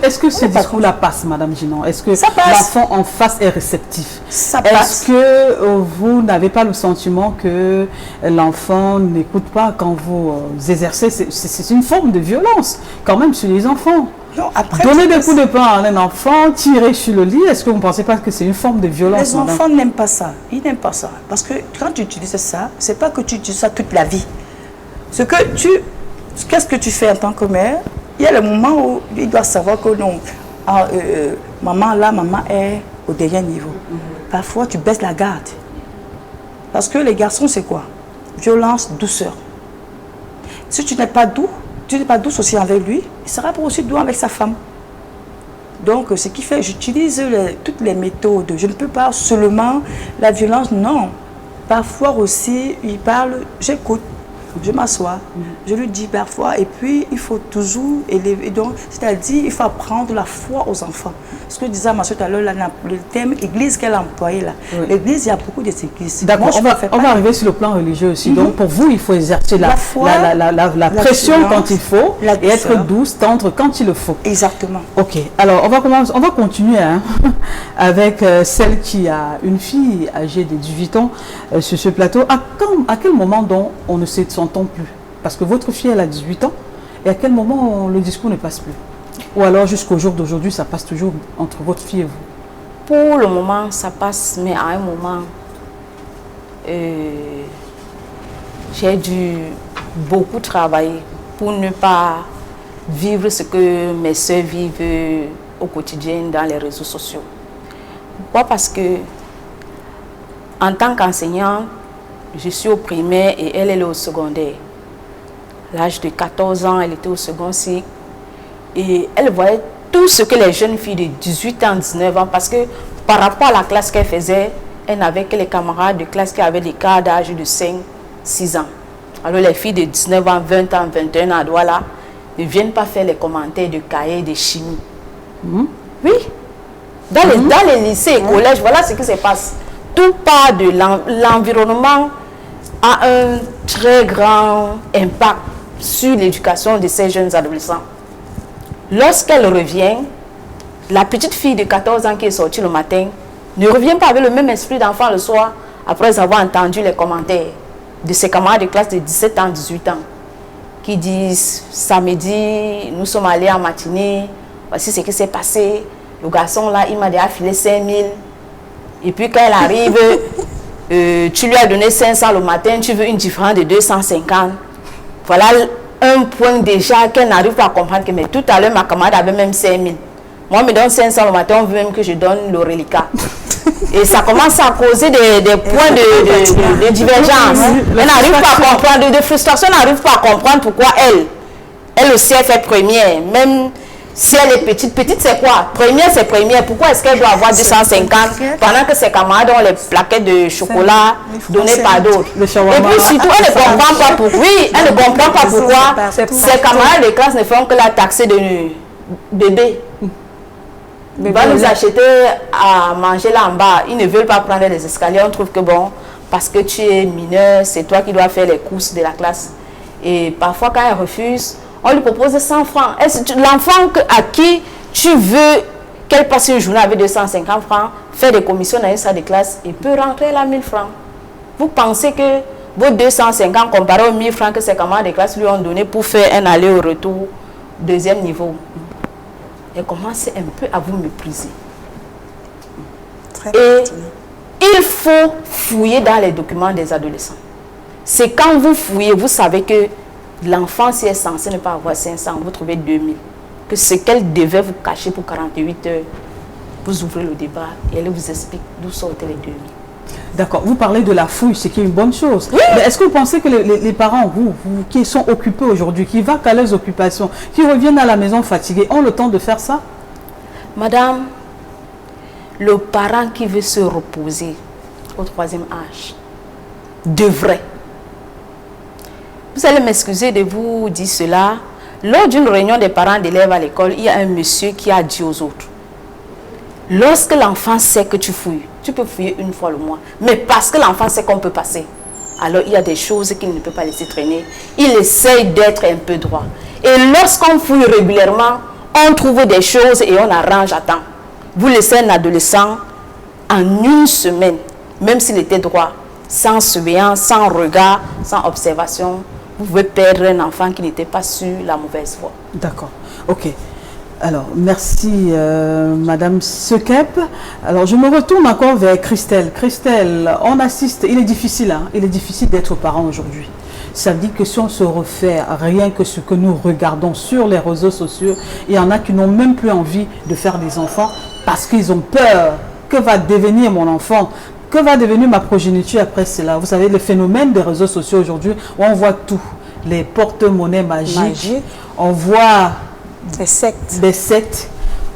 est-ce que ce discours-là passe, Madame Ginon? Est-ce que l'enfant en face est réceptif? Ça passe. Est-ce que vous n'avez pas le sentiment que l'enfant n'écoute pas quand vous exercez? C'est une forme de violence, quand même, sur les enfants. Non, après, donner des coups de poing à un enfant, tirer sur le lit, est-ce que vous ne pensez pas que c'est une forme de violence? Les enfants n'aiment pas ça. Ils n'aiment pas ça. Parce que quand tu utilises ça, c'est pas que tu utilises ça toute la vie. Qu'est-ce que tu fais en tant que mère? Il y a le moment où il doit savoir que non, maman est au dernier niveau. Parfois, tu baisses la garde. Parce que les garçons, c'est quoi? Violence, douceur. Si tu n'es pas doux, tu n'es pas douce aussi avec lui, il sera pas aussi doux avec sa femme. Donc, ce qui fait, j'utilise toutes les méthodes. Je ne peux pas seulement la violence, non. Parfois aussi, il parle, j'écoute. Je m'assois, je lui dis parfois, et puis il faut toujours élever, donc c'est-à-dire il faut apprendre la foi aux enfants. Ce que disait ma soeur tout à l'heure, le thème église qu'elle a employé là. Oui. L'église, il y a beaucoup d'églises. D'accord, on va arriver sur le plan religieux aussi. Donc pour vous, il faut exercer la pression quand il faut, et être douce, tendre quand il le faut. Exactement. Ok, alors on va continuer avec celle qui a une fille âgée de 18 ans sur ce plateau. À quel moment donc on ne s'entend plus? Parce que votre fille, elle a 18 ans, et à quel moment le discours ne passe plus? Ou alors jusqu'au jour d'aujourd'hui, ça passe toujours entre votre fille et vous? Pour le moment, ça passe, mais à un moment, j'ai dû beaucoup travailler pour ne pas vivre ce que mes soeurs vivent au quotidien dans les réseaux sociaux. Pourquoi? Parce que en tant qu'enseignante, je suis au primaire et elle est au secondaire. À l'âge de 14 ans, elle était au second cycle. Et elle voyait tout ce que les jeunes filles de 18 ans, 19 ans, parce que par rapport à la classe qu'elle faisait, elle n'avait que les camarades de classe qui avaient des cas d'âge de 5, 6 ans. Alors les filles de 19 ans, 20 ans, 21 ans, voilà, ne viennent pas faire les commentaires de cahiers de chimie. Oui. Dans les lycées et collèges, voilà ce qui se passe. Tout part de l'environnement a un très grand impact sur l'éducation de ces jeunes adolescents. Lorsqu'elle revient, la petite fille de 14 ans qui est sortie le matin ne revient pas avec le même esprit d'enfant le soir après avoir entendu les commentaires de ses camarades de classe de 17 ans, 18 ans qui disent samedi, nous sommes allés en matinée, voici ce qui s'est passé, le garçon là, il m'a déjà filé 5 000. Et puis quand elle arrive, tu lui as donné 500 le matin, tu veux une différence de 250. Voilà un point déjà qu'elle n'arrive pas à comprendre que mais tout à l'heure ma camarade avait même 5000. Moi, me donne 500 le matin, on veut même que je donne le reliquat. Et ça commence à causer des points de divergence. Elle n'arrive pas à comprendre, de frustration, elle n'arrive pas à comprendre pourquoi elle aussi elle fait première. Même si elle est petite c'est quoi? Première, c'est première. Pourquoi est-ce qu'elle doit avoir 250 pendant que ses camarades ont les plaquettes de chocolat données par d'autres? Et puis surtout, elle ne comprend pas pourquoi. Oui, elle ne comprend pas pourquoi ses camarades de classe ne font que la taxer de bébé. Il va nous acheter à manger là en bas. Ils ne veulent pas prendre les escaliers. On trouve que bon, parce que tu es mineur, c'est toi qui dois faire les courses de la classe. Et parfois, quand elle refuse, on lui propose 100 francs. L'enfant à qui tu veux qu'elle passe une journée avec 250 francs, fait des commissions dans une salle de classe et peut rentrer là 1000 francs. Vous pensez que vos 250 comparé aux 1000 francs que ses camarades de classe lui ont donné pour faire un aller-retour deuxième niveau, elle commence un peu à vous mépriser. Et il faut fouiller dans les documents des adolescents. C'est quand vous fouillez, vous savez que l'enfant, si elle est censée ne pas avoir 500, vous trouvez 2000. Que ce qu'elle devait vous cacher pour 48 heures, vous ouvrez le débat et elle vous explique d'où sortent les 2000. D'accord, vous parlez de la fouille, ce qui est une bonne chose. Oui. Mais est-ce que vous pensez que les parents, vous qui sont occupés aujourd'hui, qui vont à leurs occupations, qui reviennent à la maison fatigués, ont le temps de faire ça? Madame, le parent qui veut se reposer au 3e âge devrait. Vous allez m'excuser de vous dire cela. Lors d'une réunion des parents d'élèves à l'école, il y a un monsieur qui a dit aux autres: lorsque l'enfant sait que tu fouilles, tu peux fouiller une fois le mois. Mais parce que l'enfant sait qu'on peut passer. alors il y a des choses qu'il ne peut pas laisser traîner. Il essaye d'être un peu droit. Et lorsqu'on fouille régulièrement, on trouve des choses et on arrange à temps. Vous laissez un adolescent en une semaine, même s'il était droit, sans surveillance, sans regard, sans observation, vous pouvez perdre un enfant qui n'était pas sur la mauvaise voie. D'accord, ok. Alors, merci Madame Sekep. Alors, je me retourne encore vers Christelle. Christelle, on assiste, il est difficile d'être parent aujourd'hui. Ça dit que si on se refait rien que ce que nous regardons sur les réseaux sociaux, il y en a qui n'ont même plus envie de faire des enfants parce qu'ils ont peur. Que va devenir mon enfant? Que va devenir ma progéniture après cela? Vous savez, le phénomène des réseaux sociaux aujourd'hui, on voit tout. Les porte-monnaies magiques, on voit des sectes,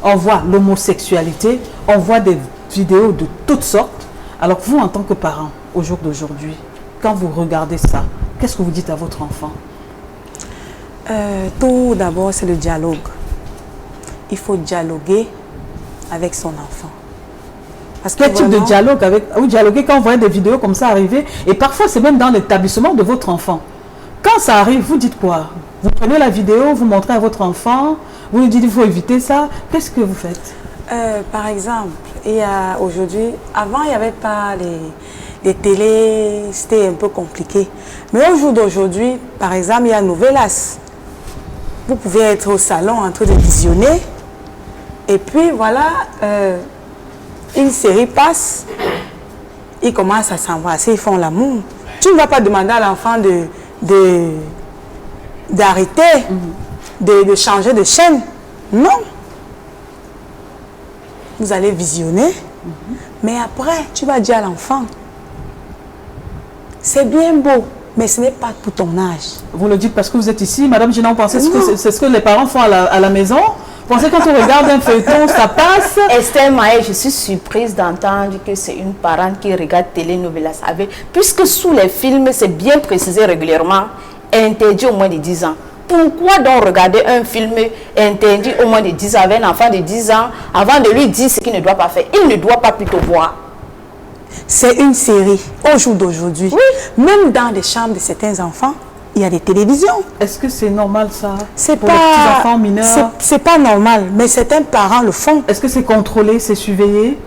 on voit l'homosexualité, on voit des vidéos de toutes sortes. Alors vous, en tant que parent, au jour d'aujourd'hui, quand vous regardez ça, qu'est-ce que vous dites à votre enfant? Tout d'abord, c'est le dialogue. Il faut dialoguer avec son enfant. Parce que quel type de dialogue avec... Vous dialoguez quand vous voyez des vidéos comme ça arriver, et parfois c'est même dans l'établissement de votre enfant. Quand ça arrive, vous dites quoi? Vous prenez la vidéo, vous montrez à votre enfant, vous lui dites il faut éviter ça. Qu'est-ce que vous faites? Par exemple, il y a aujourd'hui, avant il n'y avait pas les télés, c'était un peu compliqué. Mais au jour d'aujourd'hui, par exemple, il y a Novelas. Vous pouvez être au salon en train de visionner, et puis voilà, une série passe, ils commencent à s'embrasser, ils font l'amour. Tu ne vas pas demander à l'enfant d'arrêter, de changer de chaîne. Non. Vous allez visionner, mais après, tu vas dire à l'enfant, c'est bien beau, mais ce n'est pas pour ton âge. Vous le dites parce que vous êtes ici, Madame Gina, pensez que c'est ce que les parents font à la maison? Pensez quand on regarde un feuilleton, ça passe? Esther Maë, je suis surprise d'entendre que c'est une parente qui regarde télénovelas avec, puisque sous les films, c'est bien précisé régulièrement, interdit au moins de 10 ans. Pourquoi donc regarder un film interdit au moins de 10 ans avec un enfant de 10 ans avant de lui dire ce qu'il ne doit pas faire? Il ne doit pas plutôt voir. C'est une série au jour d'aujourd'hui. Oui. Même dans les chambres de certains enfants, il y a des télévisions. Est-ce que c'est normal ça? C'est pour les petits enfants mineurs? C'est pas normal, mais certains parents le font. Est-ce que c'est contrôlé, c'est surveillé?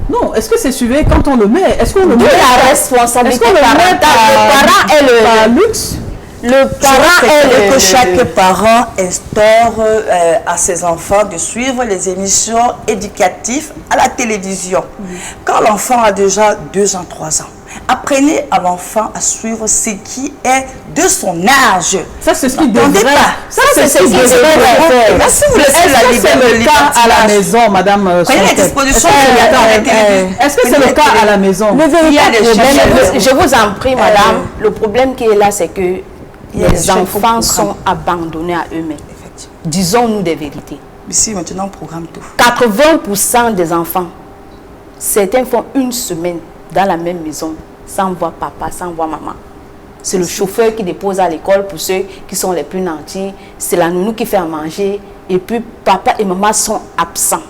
Non, est-ce que c'est surveillé quand on le met? Est-ce qu'on le met la responsabilité parent est le luxe? Le parent est que chaque parent instaure à ses enfants de suivre les émissions éducatives à la télévision. Quand l'enfant a déjà 2 ans, 3 ans, apprenez à l'enfant à suivre ce qui est de son âge. Ça, c'est ce qui devrait. Ça, c'est ce qui devrait faire. Si vous laissez la liberté à la maison, Madame. Prenez les dispositions. Est-ce que c'est le cas à la maison? Je vous en prie, Madame. Le problème qui est là, c'est que les enfants sont abandonnés à eux-mêmes. Disons-nous des vérités. Ici, maintenant, on programme tout. 80% des enfants, certains font une semaine dans la même maison, sans voir papa, sans voir maman. C'est le chauffeur qui dépose à l'école pour ceux qui sont les plus nantis. C'est la nounou qui fait à manger. Et puis, papa et maman sont absents.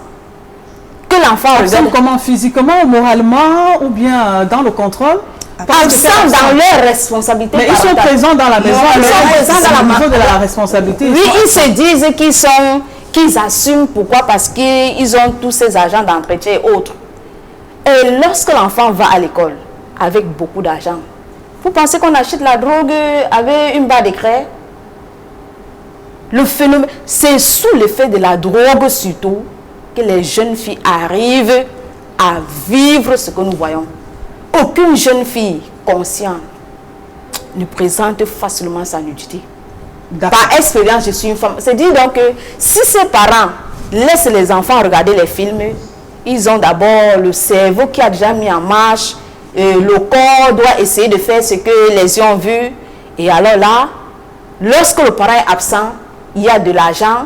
Que l'enfant regarde... Comment, physiquement, moralement, ou bien dans le contrôle? Absents dans leurs responsabilités. Mais ils sont présents dans la maison. Ils sont présents dans la maison de la responsabilité. Oui, ils se disent qu'ils assument. Pourquoi? Parce qu'ils ont tous ces agents d'entretien et autres. Et lorsque l'enfant va à l'école avec beaucoup d'argent, vous pensez qu'on achète la drogue avec une barre de craie? Le phénomène, c'est sous l'effet de la drogue surtout que les jeunes filles arrivent à vivre ce que nous voyons. Aucune jeune fille consciente ne présente facilement sa nudité. Par expérience, je suis une femme. C'est dire donc que si ces parents laissent les enfants regarder les films, ils ont d'abord le cerveau qui a déjà mis en marche, le corps doit essayer de faire ce que les yeux ont vu. Et alors là, lorsque le parent est absent, il y a de l'argent.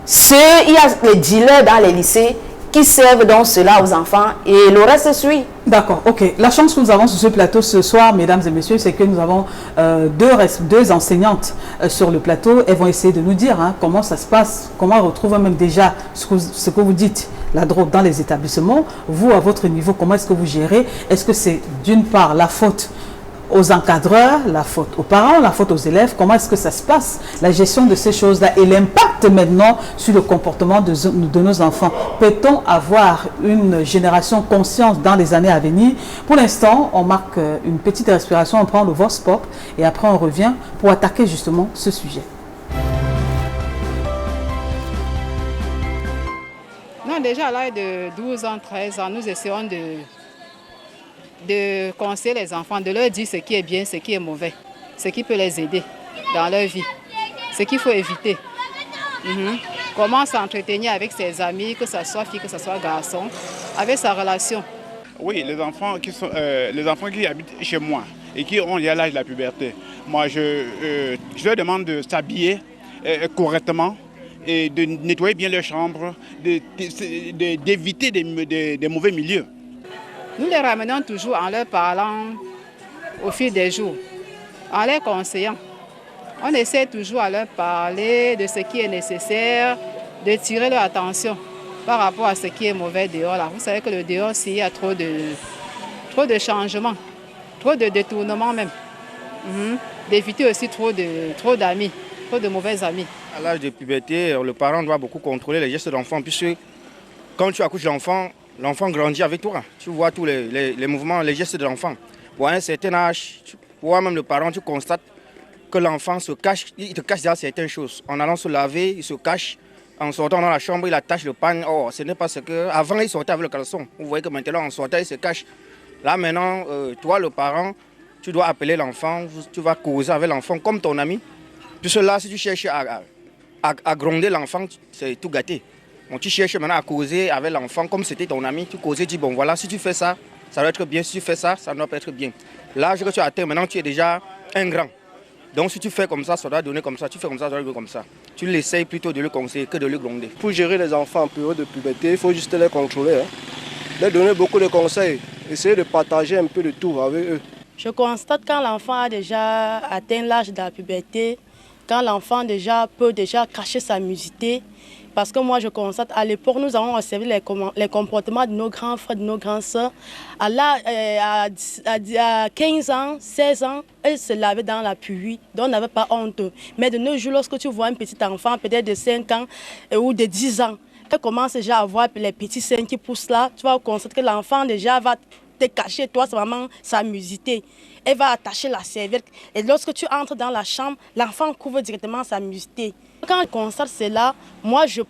Il y a les dealers dans les lycées qui servent donc cela aux enfants et le reste suit. D'accord, ok. La chance que nous avons sur ce plateau ce soir, mesdames et messieurs, c'est que nous avons deux enseignantes sur le plateau. Elles vont essayer de nous dire comment ça se passe, comment on retrouve même déjà ce que vous dites, la drogue dans les établissements. Vous, à votre niveau, comment est-ce que vous gérez? Est-ce que c'est d'une part la faute aux encadreurs, la faute aux parents, la faute aux élèves? Comment est-ce que ça se passe, la gestion de ces choses-là et l'impact maintenant sur le comportement de nos enfants? Peut-on avoir une génération consciente dans les années à venir? Pour l'instant, on marque une petite respiration, on prend le Vox Pop et après on revient pour attaquer justement ce sujet. Non, déjà à l'âge de 12 ans, 13 ans, nous essayons de conseiller les enfants, de leur dire ce qui est bien, ce qui est mauvais, ce qui peut les aider dans leur vie, ce qu'il faut éviter. Comment s'entretenir avec ses amis, que ce soit fille, que ce soit garçon, avec sa relation. Oui, les enfants qui habitent chez moi et qui ont l'âge de la puberté, moi je leur demande de s'habiller correctement et de nettoyer bien leur chambre, d'éviter des mauvais milieux. Nous les ramenons toujours en leur parlant au fil des jours, en les conseillant. On essaie toujours à leur parler de ce qui est nécessaire, de tirer leur attention par rapport à ce qui est mauvais dehors. Là. Vous savez que le dehors, s'il y a trop de changements, trop de détournements même. D'éviter aussi trop d'amis, trop de mauvais amis. À l'âge de puberté, le parent doit beaucoup contrôler les gestes de l'enfant, puisque quand tu accouches l'enfant, l'enfant grandit avec toi. Tu vois tous les mouvements, les gestes de l'enfant. Pour un certain âge, même le parent, tu constates que l'enfant se cache, il te cache derrière certaines choses. En allant se laver, il se cache. En sortant dans la chambre, il attache le pan. Oh, ce n'est pas ce que... Avant, il sortait avec le caleçon. Vous voyez que maintenant, en sortant, il se cache. Là, maintenant, toi, le parent, tu dois appeler l'enfant, tu vas causer avec l'enfant comme ton ami. Puisque là, si tu cherches à gronder l'enfant, c'est tout gâté. Bon, tu cherches maintenant à causer avec l'enfant comme c'était ton ami. Tu causais, dis bon voilà, si tu fais ça, ça doit être bien. Si tu fais ça, ça ne doit pas être bien. L'âge que tu as atteint, maintenant tu es déjà un grand. Donc si tu fais comme ça doit donner comme ça. Tu fais comme ça doit donner comme ça. Tu l'essayes plutôt de le conseiller que de le gronder. Pour gérer les enfants en période de puberté, il faut juste les contrôler. Leur donner beaucoup de conseils. Essayer de partager un peu de tout avec eux. Je constate quand l'enfant a déjà atteint l'âge de la puberté, quand l'enfant peut déjà cacher sa nudité. Parce que moi, je constate, à l'époque, nous avons observé les comportements de nos grands frères, de nos grandes sœurs. À 15 ans, 16 ans, elles se lavaient dans la pluie, donc on n'avait pas honte. Mais de nos jours, lorsque tu vois un petit enfant, peut-être de 5 ans ou de 10 ans, elle commence déjà à voir les petits seins qui poussent là, tu vas constater que l'enfant déjà va te cacher, toi, c'est vraiment sa nudité. Elle va attacher la serviette. Et lorsque tu entres dans la chambre, l'enfant couvre directement sa nudité. Quand je constate cela, moi je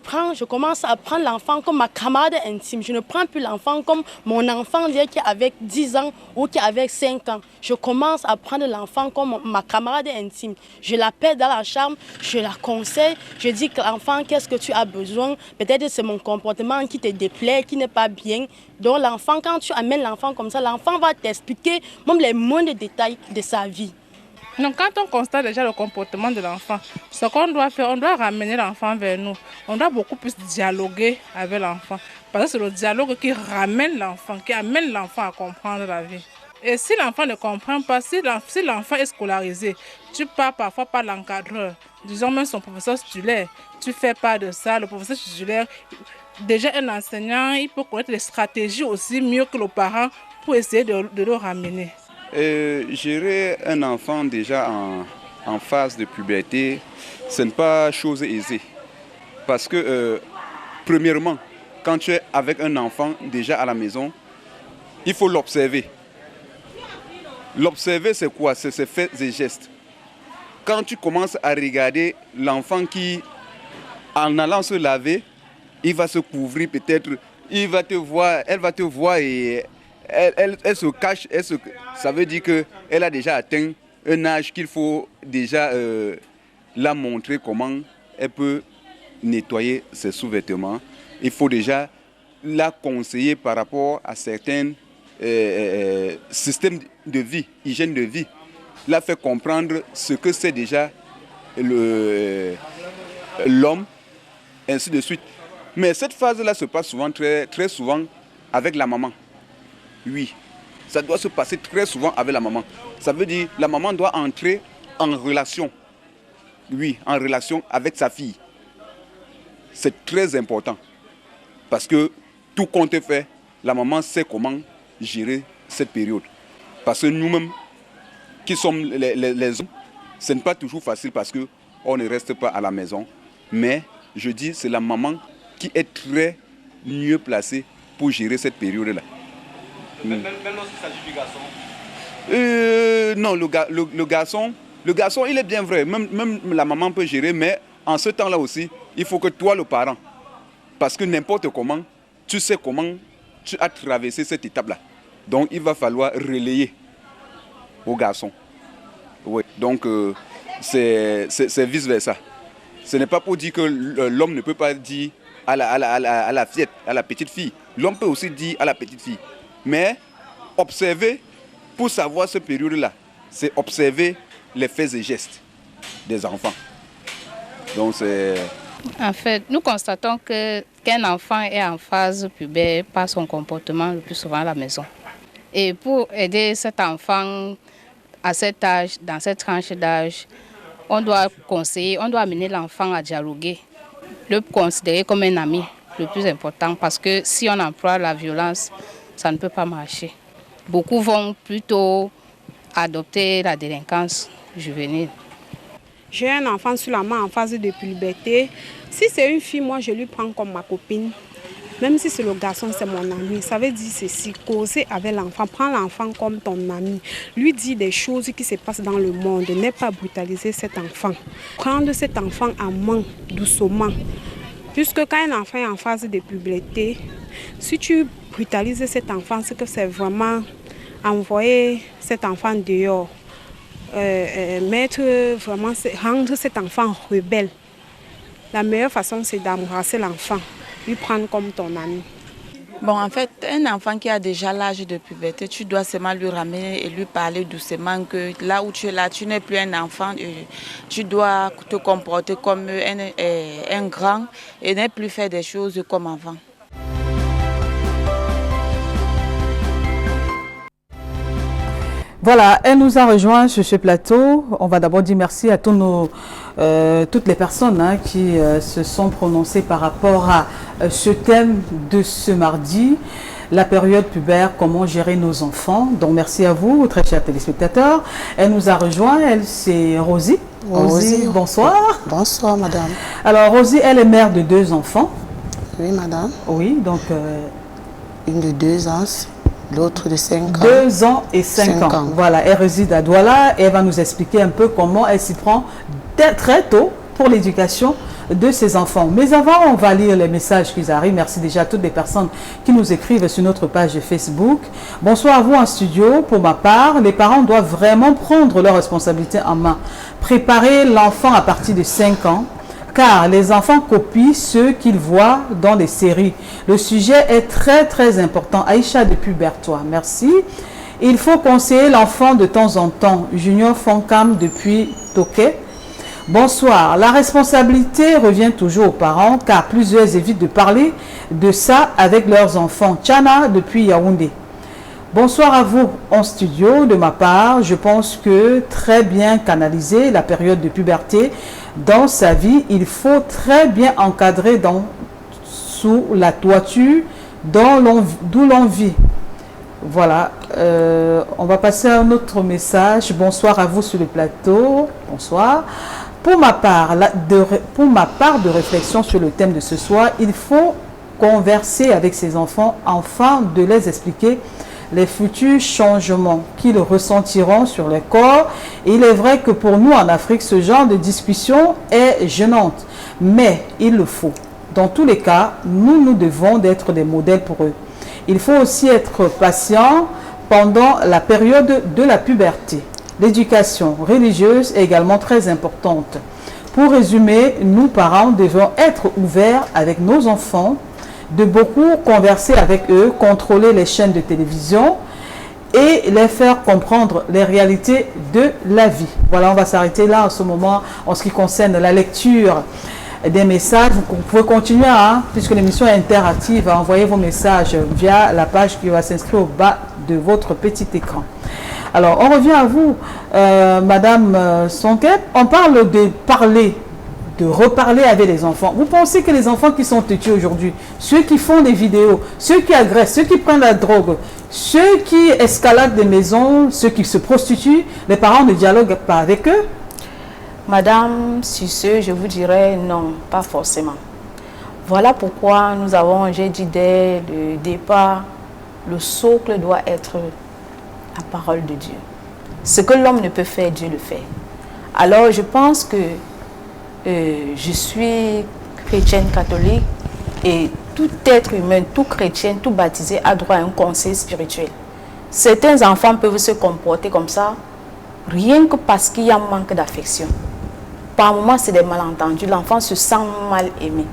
commence à prendre l'enfant comme ma camarade intime. Je ne prends plus l'enfant comme mon enfant qui est avec 10 ans ou qui est avec 5 ans. Je commence à prendre l'enfant comme ma camarade intime. Je l'appelle dans la chambre, je la conseille, je dis que l'enfant, qu'est-ce que tu as besoin? Peut-être c'est mon comportement qui te déplaît, qui n'est pas bien. Donc l'enfant, quand tu amènes l'enfant comme ça, l'enfant va t'expliquer même les moindres détails de sa vie. Donc quand on constate déjà le comportement de l'enfant, ce qu'on doit faire, on doit ramener l'enfant vers nous. On doit beaucoup plus dialoguer avec l'enfant. Parce que c'est le dialogue qui ramène l'enfant, qui amène l'enfant à comprendre la vie. Et si l'enfant ne comprend pas, si l'enfant est scolarisé, tu pars parfois par l'encadreur, disons même son professeur titulaire, tu fais pas de ça, le professeur titulaire, déjà un enseignant, il peut connaître les stratégies aussi mieux que le parent pour essayer de le ramener. Gérer un enfant déjà en phase de puberté, ce n'est pas chose aisée. Parce que, premièrement, quand tu es avec un enfant déjà à la maison, il faut l'observer. L'observer, c'est quoi? C'est ses faits et gestes. Quand tu commences à regarder l'enfant qui, en allant se laver, il va se couvrir peut-être, il va te voir, elle va te voir et elle se cache, ça veut dire qu'elle a déjà atteint un âge qu'il faut déjà la montrer comment elle peut nettoyer ses sous-vêtements. Il faut déjà la conseiller par rapport à certains systèmes de vie, hygiène de vie. La faire comprendre ce que c'est déjà l'homme, ainsi de suite. Mais cette phase-là se passe souvent, très souvent avec la maman. Oui, ça doit se passer très souvent avec la maman. Ça veut dire que la maman doit entrer en relation. Oui, en relation avec sa fille. C'est très important. Parce que tout compte fait, la maman sait comment gérer cette période. Parce que nous-mêmes, qui sommes les hommes, ce n'est pas toujours facile parce qu'on ne reste pas à la maison. Mais je dis, c'est la maman qui est très mieux placée pour gérer cette période-là. Même lorsqu'il s'agit du garçon Non, le garçon, il est bien vrai. Même la maman peut gérer, mais en ce temps-là aussi, il faut que toi, le parent, parce que n'importe comment, tu sais comment tu as traversé cette étape-là. Donc, il va falloir relayer au garçon. Oui. Donc, c'est vice-versa. Ce n'est pas pour dire que l'homme ne peut pas dire à la fillette, à la petite fille. L'homme peut aussi dire à la petite fille. Mais observer, pour savoir cette période-là, c'est observer les faits et gestes des enfants. Donc c'est... En fait, nous constatons qu'un enfant est en phase pubertaire par son comportement le plus souvent à la maison. Et pour aider cet enfant à cet âge, dans cette tranche d'âge, on doit conseiller, on doit amener l'enfant à dialoguer, le considérer comme un ami, le plus important, parce que si on emploie la violence, ça ne peut pas marcher. Beaucoup vont plutôt adopter la délinquance juvénile. J'ai un enfant sur la main en phase de puberté. Si c'est une fille, moi je lui prends comme ma copine. Même si c'est le garçon, c'est mon ami. Ça veut dire ceci, causer avec l'enfant, prends l'enfant comme ton ami. Lui dire des choses qui se passent dans le monde, ne pas brutaliser cet enfant. Prendre cet enfant en main, doucement. Puisque quand un enfant est en phase de puberté, si tu brutalises cet enfant, c'est que c'est vraiment envoyer cet enfant dehors. Rendre cet enfant rebelle. La meilleure façon, c'est d'embrasser l'enfant, lui prendre comme ton ami. Bon, en fait, un enfant qui a déjà l'âge de puberté, tu dois seulement lui ramener et lui parler doucement que là où tu es là, tu n'es plus un enfant, tu dois te comporter comme un grand et ne plus faire des choses comme avant. Voilà, elle nous a rejoint sur ce plateau. On va d'abord dire merci à toutes les personnes qui se sont prononcées par rapport à ce thème de ce mardi, la période pubertaire, comment gérer nos enfants. Donc merci à vous, très chers téléspectateurs. Elle nous a rejoint, elle c'est Rosie. Rosie, bonsoir. Bonsoir madame. Alors Rosie, elle est mère de 2 enfants. Oui madame. Oui, donc... une de 2 ans. L'autre de 5 ans. 2 ans et 5 ans. Voilà, elle réside à Douala et elle va nous expliquer un peu comment elle s'y prend très tôt pour l'éducation de ses enfants. Mais avant, on va lire les messages qui arrivent. Merci déjà à toutes les personnes qui nous écrivent sur notre page Facebook. Bonsoir à vous en studio. Pour ma part, les parents doivent vraiment prendre leurs responsabilités en main. Préparer l'enfant à partir de 5 ans. Car les enfants copient ceux qu'ils voient dans les séries. Le sujet est très important. Aïcha depuis Bertois, merci. Il faut conseiller l'enfant de temps en temps. Junior Foncam depuis Toquet. Bonsoir. La responsabilité revient toujours aux parents car plusieurs évitent de parler de ça avec leurs enfants. Tchana depuis Yaoundé. Bonsoir à vous en studio. De ma part, je pense que très bien canaliser la période de puberté dans sa vie, il faut très bien encadrer sous la toiture d'où l'on vit. Voilà, on va passer à un autre message. Bonsoir à vous sur le plateau. Bonsoir. Pour ma part de réflexion sur le thème de ce soir, il faut converser avec ses enfants afin de les expliquer les futurs changements qu'ils ressentiront sur leur corps. Et il est vrai que pour nous en Afrique, ce genre de discussion est gênante, mais il le faut. Dans tous les cas, nous devons être des modèles pour eux. Il faut aussi être patient pendant la période de la puberté. L'éducation religieuse est également très importante. Pour résumer, nous parents devons être ouverts avec nos enfants, de beaucoup converser avec eux, contrôler les chaînes de télévision et les faire comprendre les réalités de la vie. Voilà, on va s'arrêter là en ce moment en ce qui concerne la lecture des messages, vous pouvez continuer, puisque l'émission est interactive, à envoyer vos messages via la page qui va s'inscrire au bas de votre petit écran. Alors, on revient à vous, Madame Sonkep. On parle de parler, de reparler avec les enfants. Vous pensez que les enfants qui sont têtus aujourd'hui, ceux qui font des vidéos, ceux qui agressent, ceux qui prennent la drogue, ceux qui escaladent des maisons, ceux qui se prostituent, les parents ne dialoguent pas avec eux? Madame Suceux, je vous dirais non, pas forcément. Voilà pourquoi nous avons, j'ai dit dès le départ, le socle doit être la parole de Dieu. Ce que l'homme ne peut faire, Dieu le fait. Alors je pense que je suis chrétienne catholique et tout être humain, tout chrétien, tout baptisé a droit à un conseil spirituel. Certains enfants peuvent se comporter comme ça, rien que parce qu'il y a un manque d'affection. Par moments, c'est des malentendus, l'enfant se sent mal aimé.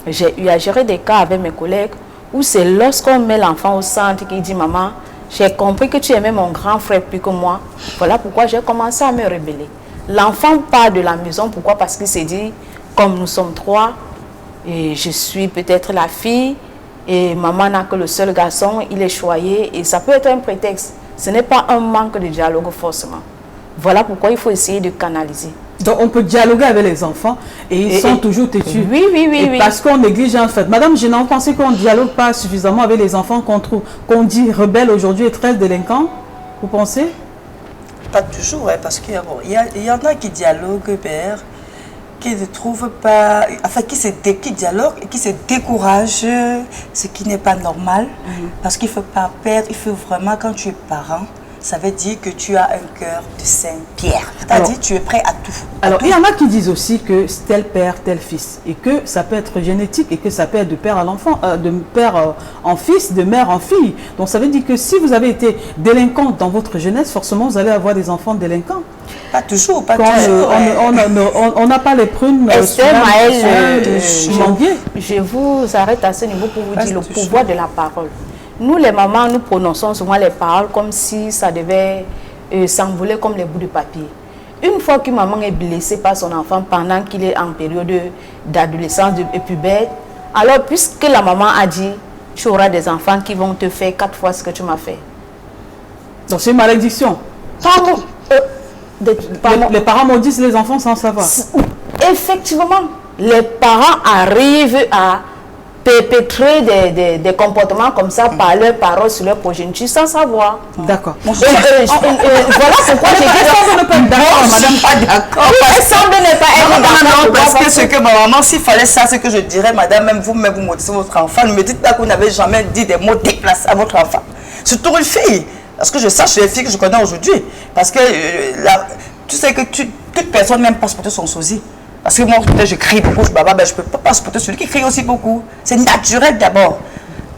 J'ai eu à gérer des cas avec mes collègues où c'est lorsqu'on met l'enfant au centre qu'il dit « Maman, j'ai compris que tu aimais mon grand frère plus que moi, voilà pourquoi j'ai commencé à me rebeller. » L'enfant part de la maison, pourquoi? Parce qu'il s'est dit, comme nous sommes trois, et je suis peut-être la fille, et maman n'a que le seul garçon, il est choyé, et ça peut être un prétexte. Ce n'est pas un manque de dialogue forcément. Voilà pourquoi il faut essayer de canaliser. Donc on peut dialoguer avec les enfants et ils sont toujours têtus. Oui, oui, oui. Oui. Parce qu'on néglige en fait. Madame, je n'en pensais qu'on ne dialogue pas suffisamment avec les enfants qu'on dit rebelles aujourd'hui et très délinquants. Vous pensez? Pas toujours, hein, parce qu'il y en a qui dialoguent, père, qui ne trouvent pas, enfin qui dialoguent et qui se découragent, ce qui n'est pas normal, parce qu'il ne faut pas perdre, il faut vraiment, quand tu es parent, ça veut dire que tu as un cœur de Saint-Pierre. C'est-à-dire tu es prêt à tout. Alors, il y en a qui disent aussi que tel père, tel fils. Et que ça peut être génétique et que ça peut être de père à l'enfant, de père en fils, de mère en fille. Donc, ça veut dire que si vous avez été délinquante dans votre jeunesse, forcément, vous allez avoir des enfants délinquants. Pas toujours, pas toujours. On n'a pas les prunes. Esther Maël, je vous arrête à ce niveau pour vous dire le pouvoir de la parole. Nous, les mamans, nous prononçons souvent les paroles comme si ça devait s'envoler comme les bouts de papier. Une fois qu'une maman est blessée par son enfant pendant qu'il est en période d'adolescence et pubère, alors puisque la maman a dit, tu auras des enfants qui vont te faire 4 fois ce que tu m'as fait. Donc c'est une malédiction. Les parents maudissent les enfants sans savoir. Effectivement, les parents arrivent à perpétrer des comportements comme ça par leurs paroles sur leur progéniture sans savoir. D'accord. Voilà pourquoi j'ai dit Elle semble ne pas être d'accord. Parce que ce que ma maman, s'il fallait ça, c'est que je dirais, madame, même vous maudissez votre enfant. Ne me dites pas que vous n'avez jamais dit des mots déplacés à votre enfant. Surtout une fille. Parce que je sache les filles que je connais aujourd'hui. Parce que tu sais que toute personne n'aime pas se porter son sosie. Parce que moi, je crie beaucoup, je ne peux pas supporter celui qui crie aussi beaucoup. C'est naturel d'abord.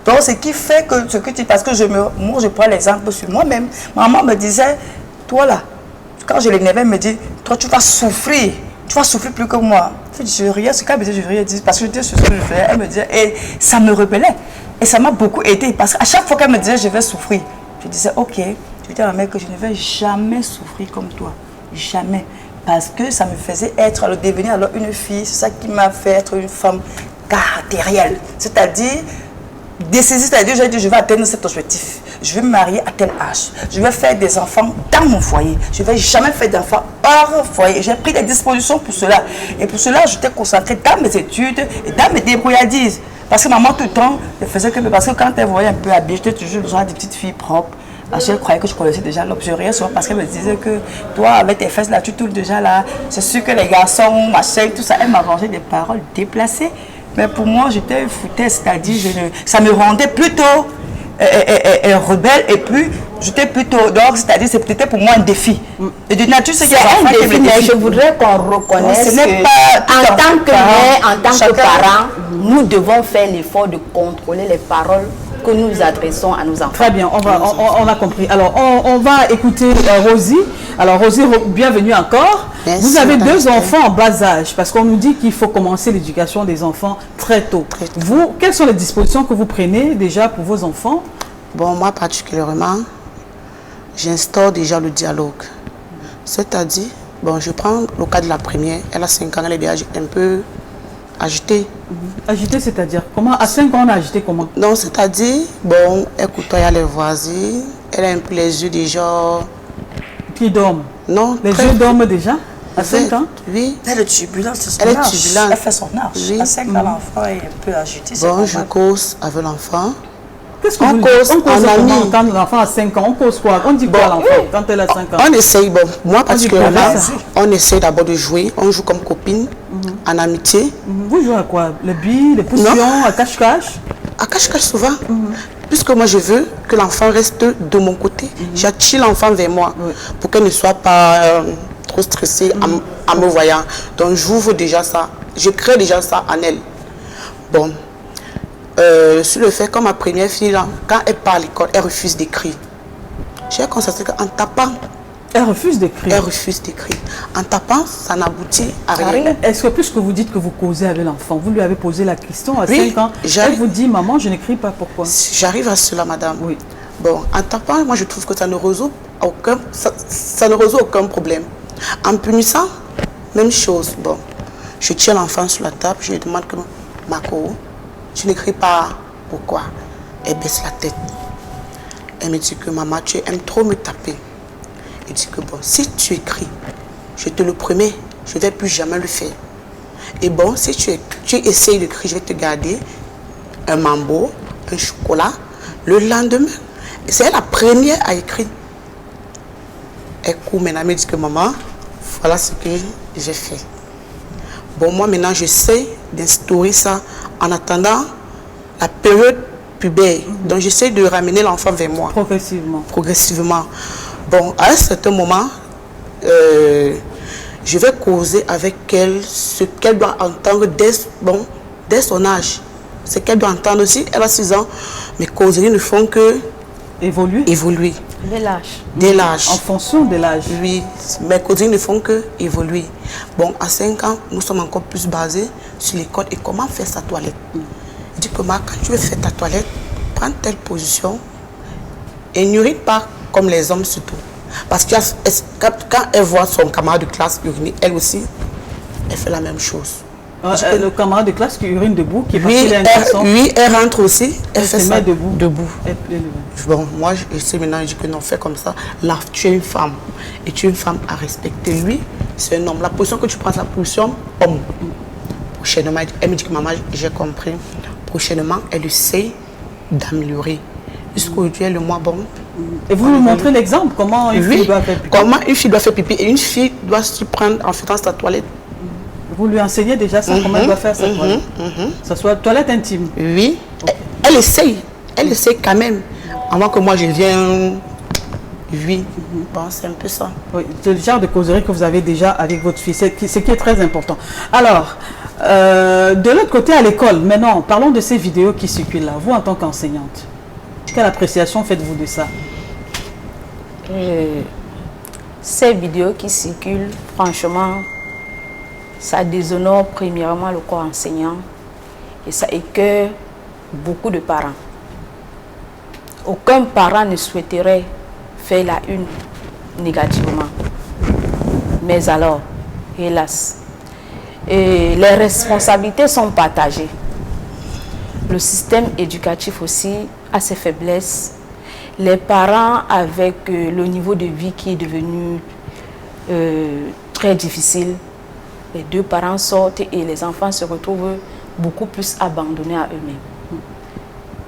Donc, ce qui fait que ce que tu... Parce que moi, je prends l'exemple sur moi-même. Maman me disait, toi là, quand je l'énervais, elle me dit, toi, tu vas souffrir. Tu vas souffrir plus que moi. Je riais, ce qu'elle me disait, je riais, parce que je disais ce que je faisais. Elle me disait, et ça me rebellait. Et ça m'a beaucoup aidé. Parce qu'à chaque fois qu'elle me disait, je vais souffrir, je disais, ok. Je disais à ma mère que je ne vais jamais souffrir comme toi. Jamais. Parce que ça me faisait devenir alors une fille. C'est ça qui m'a fait être une femme caractérielle. C'est-à-dire, décisive, c'est-à-dire, j'ai dit, je vais atteindre cet objectif. Je vais me marier à tel âge. Je vais faire des enfants dans mon foyer. Je ne vais jamais faire d'enfants hors foyer. J'ai pris des dispositions pour cela. Et pour cela, j'étais concentrée dans mes études et dans mes débrouillardises. Parce que maman, tout le temps, elle faisait que... Parce que quand elle voyait un peu habillée, j'étais toujours le genre des petites filles propres. Parce qu'elle croyait que je connaissais déjà l'homme. Je riais souvent parce qu'elle me disait que toi, avec tes fesses là, tu tournes déjà là. C'est sûr que les garçons, machin, tout ça, elle m'a mangé des paroles déplacées. Mais pour moi, j'étais foutaise, c'est-à-dire, ça me rendait plutôt rebelle et puis j'étais plutôt. Donc, c'est-à-dire, c'était pour moi un défi. Et de nature, c'est un défi, mais je voudrais qu'on reconnaisse en tant que mère, en tant que parent, nous devons faire l'effort de contrôler les paroles que nous adressons à nos enfants. Très bien, on a compris. Alors, on va écouter Rosie. Alors, Rosie, bienvenue encore. Merci, vous avez 2 enfants en bas âge, parce qu'on nous dit qu'il faut commencer l'éducation des enfants très tôt. Vous, quelles sont les dispositions que vous prenez déjà pour vos enfants? Bon, moi particulièrement, j'instaure déjà le dialogue. C'est-à-dire, bon, je prends le cas de la première, elle a 5 ans, elle est déjà un peu agité. Agité, c'est-à-dire comment? À 5 ans, on a agité comment? Non, c'est-à-dire, bon, elle côtoie les voisins, elle a un peu les yeux déjà... Qui dorment? Non. Les yeux dorment déjà? À 5 ans? Oui. Elle est turbulente, c'est son Elle est âge. turbulente. Elle fait son âge. Oui. À 5 ans, l'enfant est un peu agité. Bon, je cause avec l'enfant. Qu'est-ce que on vous cause en ami. Quand l'enfant a 5 ans, on cause quoi? On dit quoi à l'enfant quand elle a 5 ans? On essaye, bon, moi particulièrement, on essaye d'abord de jouer. On joue comme copine, en amitié. Vous jouez à quoi? Les billes, les potions, à cache-cache? À cache-cache souvent. Puisque moi je veux que l'enfant reste de mon côté. J'attire l'enfant vers moi pour qu'elle ne soit pas trop stressée en me voyant. Donc j'ouvre déjà ça. Je crée déjà ça en elle. Bon. Sur le fait que ma première fille, là, quand elle part à l'école, elle refuse d'écrire. J'ai constaté qu'en tapant... Elle refuse d'écrire. Elle refuse d'écrire. En tapant, ça n'aboutit à rien. Est-ce que puisque vous dites que vous causez avec l'enfant, vous lui avez posé la question à Oui, 5 ans, elle vous dit, maman, je n'écris pas, pourquoi? J'arrive à cela, madame. Oui. Bon, en tapant, moi je trouve que ça ne résout aucun, ça ne résout aucun problème. En punissant, même chose. Bon, je tiens l'enfant sur la table, je lui demande que, Marco, tu n'écris pas, pourquoi? Elle baisse la tête. Elle me dit que maman, tu aimes trop me taper. Elle dit que bon, si tu écris, je te le promets, je ne vais plus jamais le faire. Et bon, si tu essayes d'écrire, je vais te garder un mambo, un chocolat, le lendemain. C'est la première à écrire. Elle court maintenant, elle me dit que maman, voilà ce que j'ai fait. Bon, moi maintenant, j'essaie d'instaurer ça en attendant la période pubère. Donc, j'essaie de ramener l'enfant vers moi. Progressivement. Progressivement. Bon, à un certain moment, je vais causer avec elle ce qu'elle doit entendre dès son âge. Ce qu'elle doit entendre aussi. Elle a 6 ans. Mes causeries ne font que évoluer. Dès l'âge. Dès l'âge. En fonction de l'âge. Oui, mes causeries ne font que évoluer. Bon, à 5 ans, nous sommes encore plus basés sur l'école et comment faire sa toilette. Je dis que quand tu veux faire ta toilette, prends telle position et n'urine pas comme les hommes surtout. Parce que quand elle voit son camarade de classe uriner, elle aussi, elle fait la même chose. Le camarade de classe qui urine debout, qui est oui, elle rentre aussi, elle fait ça debout. Bon, moi, je sais maintenant, je dis que non, fais comme ça. Là, tu es une femme. Et tu es une femme à respecter. Lui, c'est un homme. La position que tu prends, c'est la position homme. Prochainement, elle me dit que maman, j'ai compris. Prochainement, elle essaie d'améliorer. Jusqu'aujourd'hui, le mois bon. Et vous nous montrez l'exemple, comment une fille doit faire pipi? Comment une fille doit faire pipi et une fille doit se prendre en faisant sa toilette. Vous lui enseignez déjà ça, comment elle doit faire sa toilette? Ça soit toilette intime. Oui. Elle essaye quand même. Avant que moi je vienne. Oui. Bon, c'est un peu ça. Oui, c'est le genre de causerie que vous avez déjà avec votre fille, ce qui est très important. Alors, de l'autre côté à l'école, maintenant, parlons de ces vidéos qui circulent là. Vous, en tant qu'enseignante, quelle appréciation faites-vous de ça? Ces vidéos qui circulent, franchement, ça déshonore premièrement le corps enseignant et ça écoeure beaucoup de parents. Aucun parent ne souhaiterait faire la une négativement. Mais alors, hélas, et les responsabilités sont partagées. Le système éducatif aussi a ses faiblesses. Les parents, avec le niveau de vie qui est devenu très difficile, les deux parents sortent et les enfants se retrouvent beaucoup plus abandonnés à eux-mêmes.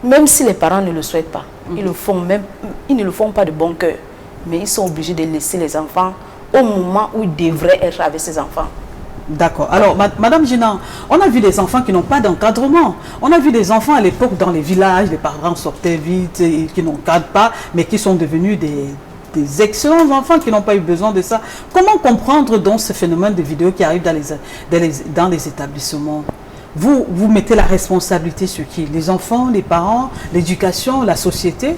Même si les parents ne le souhaitent pas, ils ne le font pas de bon cœur, mais ils sont obligés de laisser les enfants au moment où ils devraient être avec ces enfants. D'accord. Alors, Madame Jinan, on a vu des enfants qui n'ont pas d'encadrement. On a vu des enfants à l'époque dans les villages, les parents sortaient vite et qui n'encadrent pas, mais qui sont devenus des excellents enfants qui n'ont pas eu besoin de ça. Comment comprendre donc ce phénomène de vidéos qui arrive dans les établissements? Vous mettez la responsabilité sur qui? Les enfants, les parents, l'éducation, la société?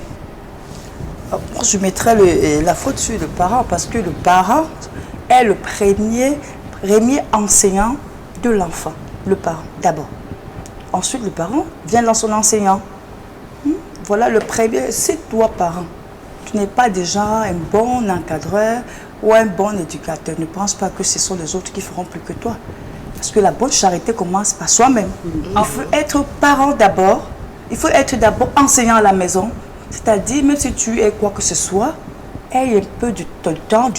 Moi, je mettrais la faute sur le parent parce que le parent est le premier enseignant de l'enfant. Le parent, d'abord. Ensuite, le parent vient dans son enseignant. Voilà le premier. C'est toi, parent. Tu n'es pas déjà un bon encadreur ou un bon éducateur. Ne pense pas que ce sont les autres qui feront plus que toi. Parce que la bonne charité commence par soi-même. Il faut être parent d'abord. Il faut être d'abord enseignant à la maison. C'est-à-dire, même si tu es quoi que ce soit, aie un peu du temps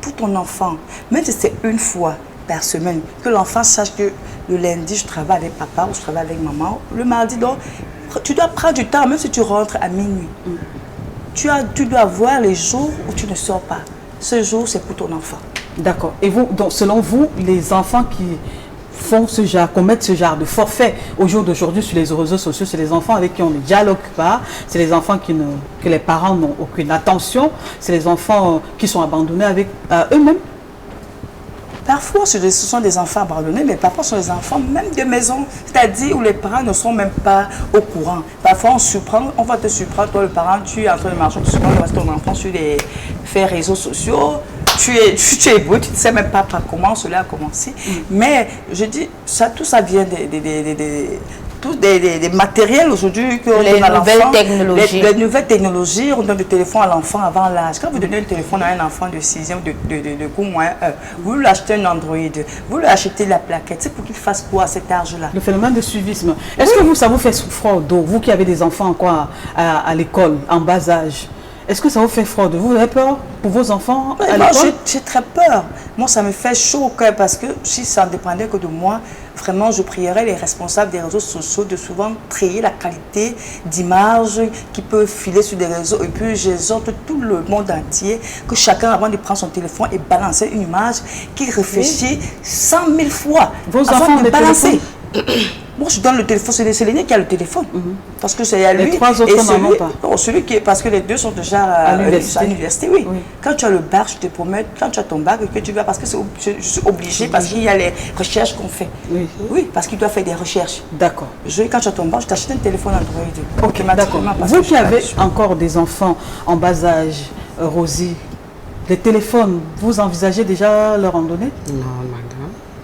pour ton enfant. Même si c'est une fois par semaine. Que l'enfant sache que le lundi, je travaille avec papa ou je travaille avec maman. Le mardi, donc, tu dois prendre du temps, même si tu rentres à minuit. Tu dois avoir les jours où tu ne sors pas. Ce jour, c'est pour ton enfant. D'accord. Et vous, donc, selon vous, les enfants qui commettent ce genre de forfait au jour d'aujourd'hui sur les réseaux sociaux, c'est les enfants avec qui on ne dialogue pas, c'est les enfants que les parents n'ont aucune attention, c'est les enfants qui sont abandonnés avec eux-mêmes. Parfois, ce sont des enfants abandonnés, mais parfois, ce sont des enfants même de maison, c'est-à-dire où les parents ne sont même pas au courant. Parfois, on va te surprendre, toi le parent, tu es en train de marcher, tu surprends ton enfant sur les réseaux sociaux, tu es beau, tu ne sais même pas par comment cela a commencé. Mais je dis, tout ça vient des matériels aujourd'hui qu'on donne à l'enfant. Les nouvelles technologies, on donne le téléphone à l'enfant avant l'âge. Quand vous donnez le téléphone à un enfant de 6e, de cours moins 1, vous lui achetez un Android, vous lui achetez la plaquette, c'est pour qu'il fasse quoi à cet âge-là? Le phénomène de suivisme. Est-ce que ça vous fait froid au dos, vous qui avez des enfants encore à l'école, en bas âge? Est-ce que ça vous fait froid? Vous avez peur pour vos enfants à l'école? J'ai très peur. Moi, ça me fait chaud au cœur parce que si ça ne dépendait que de moi, vraiment, je prierais les responsables des réseaux sociaux de souvent trier la qualité d'image qui peut filer sur des réseaux. Et puis, j'exhorte tout le monde entier que chacun, avant de prendre son téléphone et balancer une image, qu'il réfléchit 100 000 fois avant de balancer. Moi, je donne le téléphone, c'est l'aîné qui a le téléphone. Parce que c'est à lui. Les trois autres n'en ont pas. Non, celui qui est, parce que les deux sont déjà à l'université. Oui. Quand tu as le bac, je te promets, quand tu as ton bac, que tu vas, parce que je suis obligée, parce qu'il y a les recherches qu'on fait. Oui, parce qu'il doit faire des recherches. D'accord. Quand tu as ton bac, je t'achète un téléphone Android. Ok, d'accord. Vous qui avez encore des enfants en bas âge, Rosie, les téléphones, vous envisagez déjà leur en donner? Non, madame.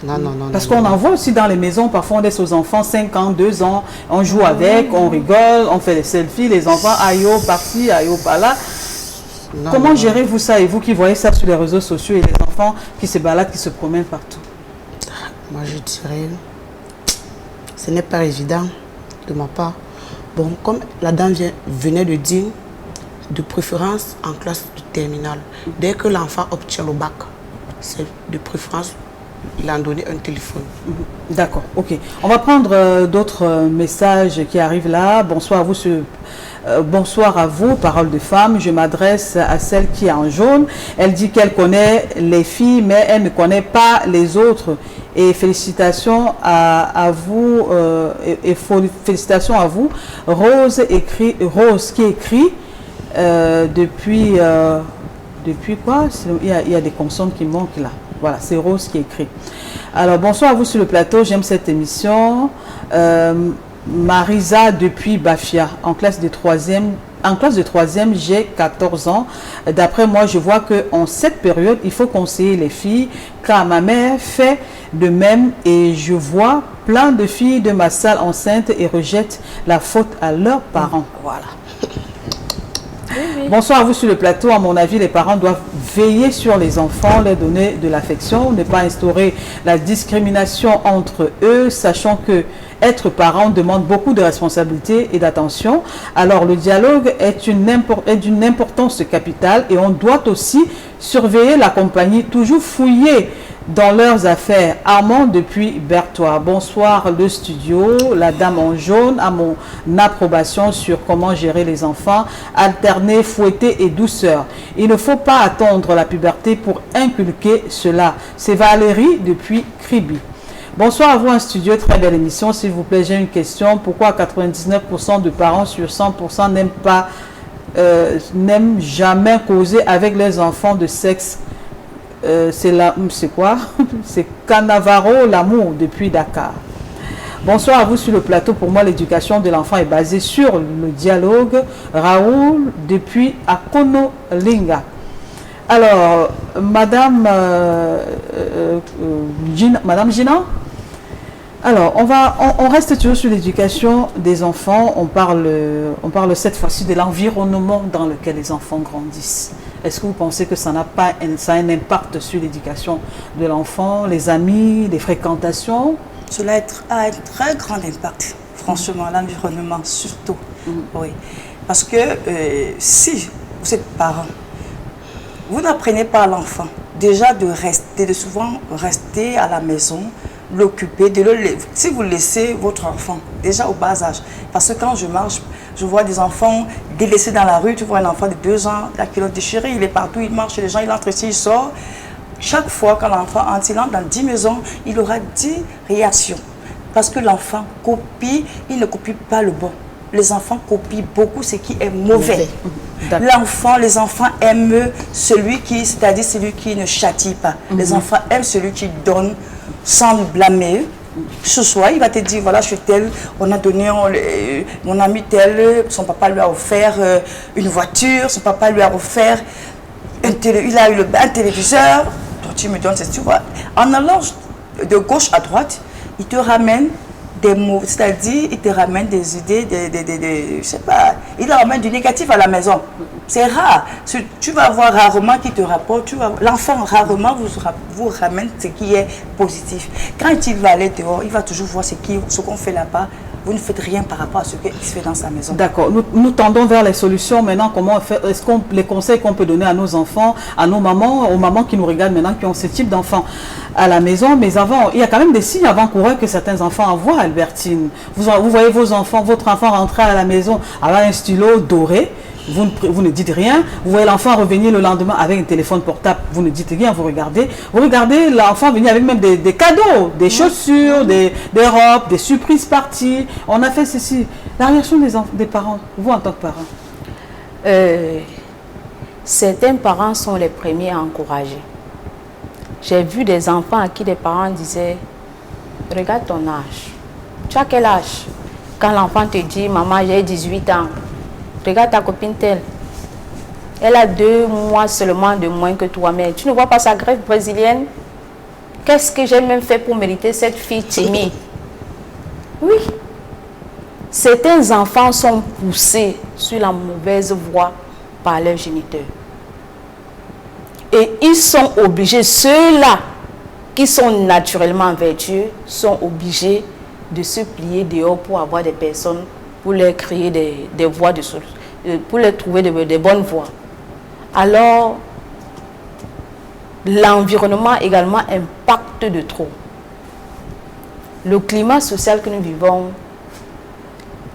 Non. Parce qu'on en voit aussi dans les maisons, parfois on laisse aux enfants 5 ans, 2 ans, on joue avec, on rigole, on fait des selfies, les enfants, aïe oh, par-ci, aïe oh, par-là. Comment gérez-vous ça, et vous qui voyez ça sur les réseaux sociaux et les enfants qui se baladent, qui se promènent partout? Moi je dirais, ce n'est pas évident de ma part. Bon, comme la dame venait de dire, de préférence en classe de terminale. Dès que l'enfant obtient le bac, c'est de préférence il a donné un téléphone. D'accord, ok. On va prendre d'autres messages qui arrivent là. Bonsoir à vous, bonsoir à vous, parole de femme. Je m'adresse à celle qui est en jaune. Elle dit qu'elle connaît les filles, mais elle ne connaît pas les autres. Et félicitations à vous, félicitations à vous. Rose qui écrit depuis quoi? Il y a des consonnes qui manquent là. Voilà, c'est Rose qui écrit. Alors, bonsoir à vous sur le plateau. J'aime cette émission. Marisa depuis Bafia, en classe de 3e, j'ai 14 ans. D'après moi, je vois qu'en cette période, il faut conseiller les filles, car ma mère fait de même et je vois plein de filles de ma salle enceinte et rejettent la faute à leurs parents. Voilà. Bonsoir à vous sur le plateau. À mon avis, les parents doivent veiller sur les enfants, leur donner de l'affection, ne pas instaurer la discrimination entre eux, sachant que être parent demande beaucoup de responsabilité et d'attention. Alors, le dialogue est d'une importance capitale et on doit aussi surveiller la compagnie, toujours fouiller dans leurs affaires. Armand depuis Berthois. Bonsoir le studio. La dame en jaune a mon approbation sur comment gérer les enfants, alterner fouetter et douceur. Il ne faut pas attendre la puberté pour inculquer cela. C'est Valérie depuis Kribi. Bonsoir à vous un studio, très belle émission. S'il vous plaît, j'ai une question. Pourquoi 99% de parents sur 100% n'aiment jamais causer avec les enfants de sexe? C'est quoi? C'est Canavaro l'amour depuis Dakar. Bonsoir à vous sur le plateau. Pour moi, l'éducation de l'enfant est basée sur le dialogue. Raoul depuis Akono-Linga. Alors, Madame Gina, alors on reste toujours sur l'éducation des enfants. On parle cette fois-ci de l'environnement dans lequel les enfants grandissent. est-ce que vous pensez que ça n'a pas ça a un impact sur l'éducation de l'enfant, les amis, les fréquentations? Cela a un très grand impact, franchement, l'environnement surtout. Oui. Parce que si vous êtes parent, vous n'apprenez pas à l'enfant déjà de souvent rester à la maison, l'occuper, si vous laissez votre enfant déjà au bas âge, parce que quand je marche, je vois des enfants délaissés dans la rue, tu vois un enfant de 2 ans, la culotte déchirée, il est partout, il marche chez les gens, il entre ici, il sort. Chaque fois quand l'enfant entre dans 10 maisons, il aura 10 réactions. Parce que l'enfant copie, il ne copie pas le bon. Les enfants copient beaucoup ce qui est mauvais. Les enfants aiment celui qui, c'est-à-dire celui qui ne châtie pas. Les enfants aiment celui qui donne sans blâmer. Ce soir, il va te dire, voilà, je suis tel, on a donné, mon ami tel, son papa lui a offert une voiture, son papa lui a offert, il a eu un téléviseur, toi tu me donnes, tu vois. En allant de gauche à droite, il te ramène des mots, c'est-à-dire il te ramène des idées, je sais pas, il ramène du négatif à la maison. C'est rare. Tu vas voir rarement qui te rapporte, l'enfant rarement vous ramène ce qui est positif. Quand il va aller dehors, il va toujours voir ce qu'on fait là-bas. Vous ne faites rien par rapport à ce qui se fait dans sa maison. D'accord. Nous tendons vers les solutions maintenant. Comment faire? Est-ce qu'on les conseils qu'on peut donner à nos enfants, à nos mamans, aux mamans qui nous regardent maintenant, qui ont ce type d'enfants à la maison? Mais avant, il y a quand même des signes avant-coureurs que certains enfants envoient, Albertine. Vous voyez votre enfant rentrer à la maison avec un stylo doré. Vous ne dites rien. Vous voyez l'enfant revenir le lendemain avec un téléphone portable. Vous ne dites rien, vous regardez. Vous regardez l'enfant venir avec même des cadeaux, des chaussures, des robes, des surprises parties. On a fait ceci. La réaction des parents, vous en tant que parent? Certains parents sont les premiers à encourager. J'ai vu des enfants à qui les parents disaient, regarde ton âge. Tu as quel âge? Quand l'enfant te dit, maman, j'ai 18 ans. Regarde ta copine telle. Elle a 2 mois seulement de moins que toi. Mais tu ne vois pas sa greffe brésilienne? Qu'est-ce que j'ai même fait pour mériter cette fille timide? Oui. Certains enfants sont poussés sur la mauvaise voie par leurs géniteurs. Et ils sont obligés, ceux-là qui sont naturellement vertueux, sont obligés de se plier dehors pour avoir des personnes, pour leur créer des voies de solution, pour leur trouver des bonnes voies. Alors, l'environnement également impacte de trop. Le climat social que nous vivons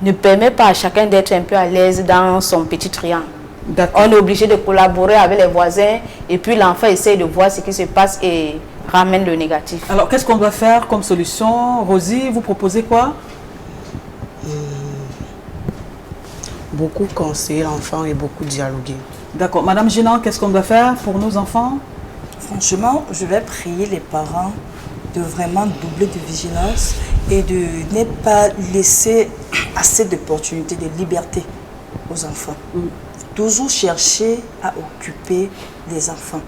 ne permet pas à chacun d'être un peu à l'aise dans son petit triangle. On est obligé de collaborer avec les voisins et puis l'enfant essaie de voir ce qui se passe et ramène le négatif. Alors, qu'est-ce qu'on doit faire comme solution? Rosie, vous proposez quoi? Beaucoup conseiller l'enfant et beaucoup dialoguer. D'accord. Madame Génan, qu'est-ce qu'on doit faire pour nos enfants? Franchement, je vais prier les parents de vraiment doubler de vigilance et de ne pas laisser assez d'opportunités, de liberté aux enfants. Toujours chercher à occuper les enfants.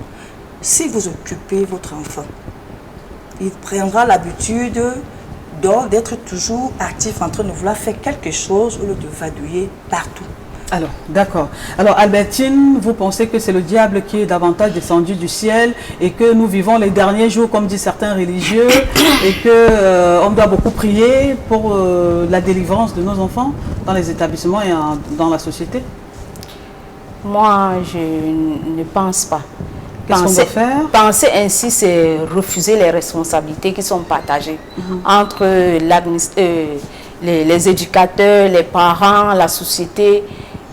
Si vous occupez votre enfant, il prendra l'habitude d'être toujours actif en train de vouloir faire quelque chose au lieu de vadouiller partout. Alors, d'accord. Alors, Albertine, vous pensez que c'est le diable qui est davantage descendu du ciel et que nous vivons les derniers jours, comme disent certains religieux, et qu'on doit beaucoup prier pour la délivrance de nos enfants dans les établissements et dans la société? Moi, je ne pense pas. Qu'est-ce qu'on doit faire? Penser ainsi, c'est refuser les responsabilités qui sont partagées entre les éducateurs, les parents, la société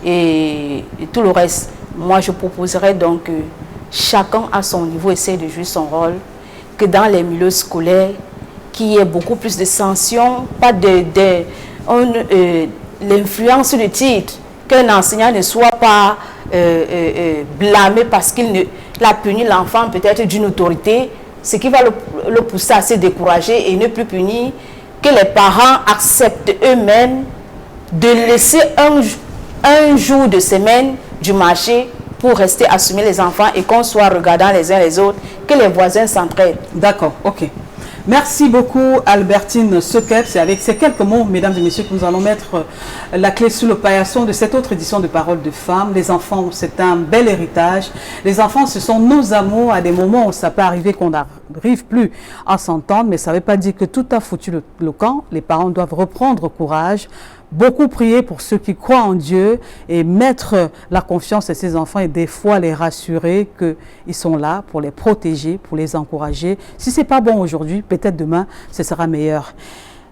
et tout le reste. Moi, je proposerais donc que chacun à son niveau essaie de jouer son rôle, que dans les milieux scolaires, qu'il y ait beaucoup plus de sanctions, pas l'influence du titre, qu'un enseignant ne soit pas blâmé parce qu'il a puni l'enfant peut-être d'une autorité, ce qui va le pousser à se décourager et ne plus punir, que les parents acceptent eux-mêmes de laisser un jour de semaine du marché pour rester assumer les enfants et qu'on soit regardant les uns les autres, que les voisins s'entraident. D'accord, ok. Merci beaucoup Albertine Sekep. C'est avec ces quelques mots, mesdames et messieurs, que nous allons mettre la clé sous le paillasson de cette autre édition de Paroles de Femmes. Les enfants, c'est un bel héritage. Les enfants, ce sont nos amours. À des moments où ça peut arriver qu'on n'arrive plus à s'entendre, mais ça ne veut pas dire que tout a foutu le camp. Les parents doivent reprendre courage. Beaucoup prier pour ceux qui croient en Dieu et mettre la confiance à ces enfants et des fois les rassurer qu'ils sont là pour les protéger, pour les encourager. Si ce n'est pas bon aujourd'hui, peut-être demain, ce sera meilleur.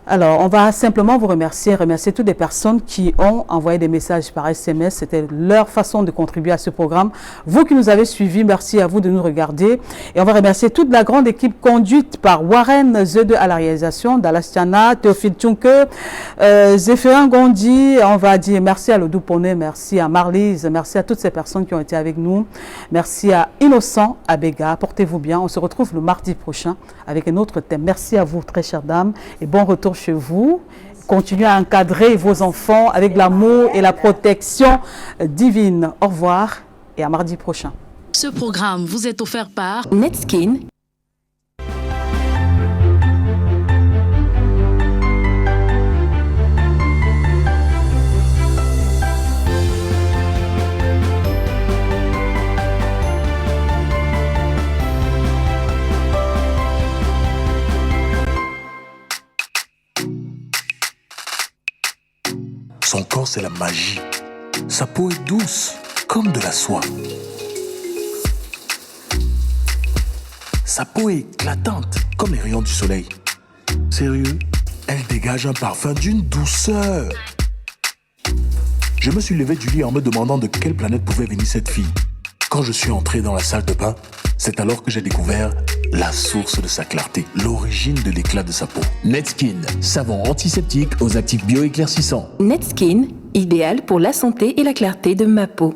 Alors, on va simplement vous remercier toutes les personnes qui ont envoyé des messages par SMS. C'était leur façon de contribuer à ce programme. Vous qui nous avez suivis, merci à vous de nous regarder. Et on va remercier toute la grande équipe conduite par Warren Zede à la réalisation, Dalastiana, Théophile Tchunke, Zéphérin Gondi. On va dire merci à Lodou Poney, merci à Marlise, merci à toutes ces personnes qui ont été avec nous. Merci à Innocent Abega. Portez-vous bien. On se retrouve le mardi prochain avec un autre thème. Merci à vous, très chères dames, et bon retour chez vous. Continuez à encadrer vos enfants avec l'amour et la protection divine. Au revoir et à mardi prochain. Ce programme vous est offert par Netskin. Son corps, c'est la magie. Sa peau est douce, comme de la soie. Sa peau est éclatante, comme les rayons du soleil. Sérieux, elle dégage un parfum d'une douceur. Je me suis levé du lit en me demandant de quelle planète pouvait venir cette fille. Quand je suis entré dans la salle de bain, c'est alors que j'ai découvert la source de sa clarté, l'origine de l'éclat de sa peau. Netskin, savon antiseptique aux actifs bioéclaircissants. Netskin, idéal pour la santé et la clarté de ma peau.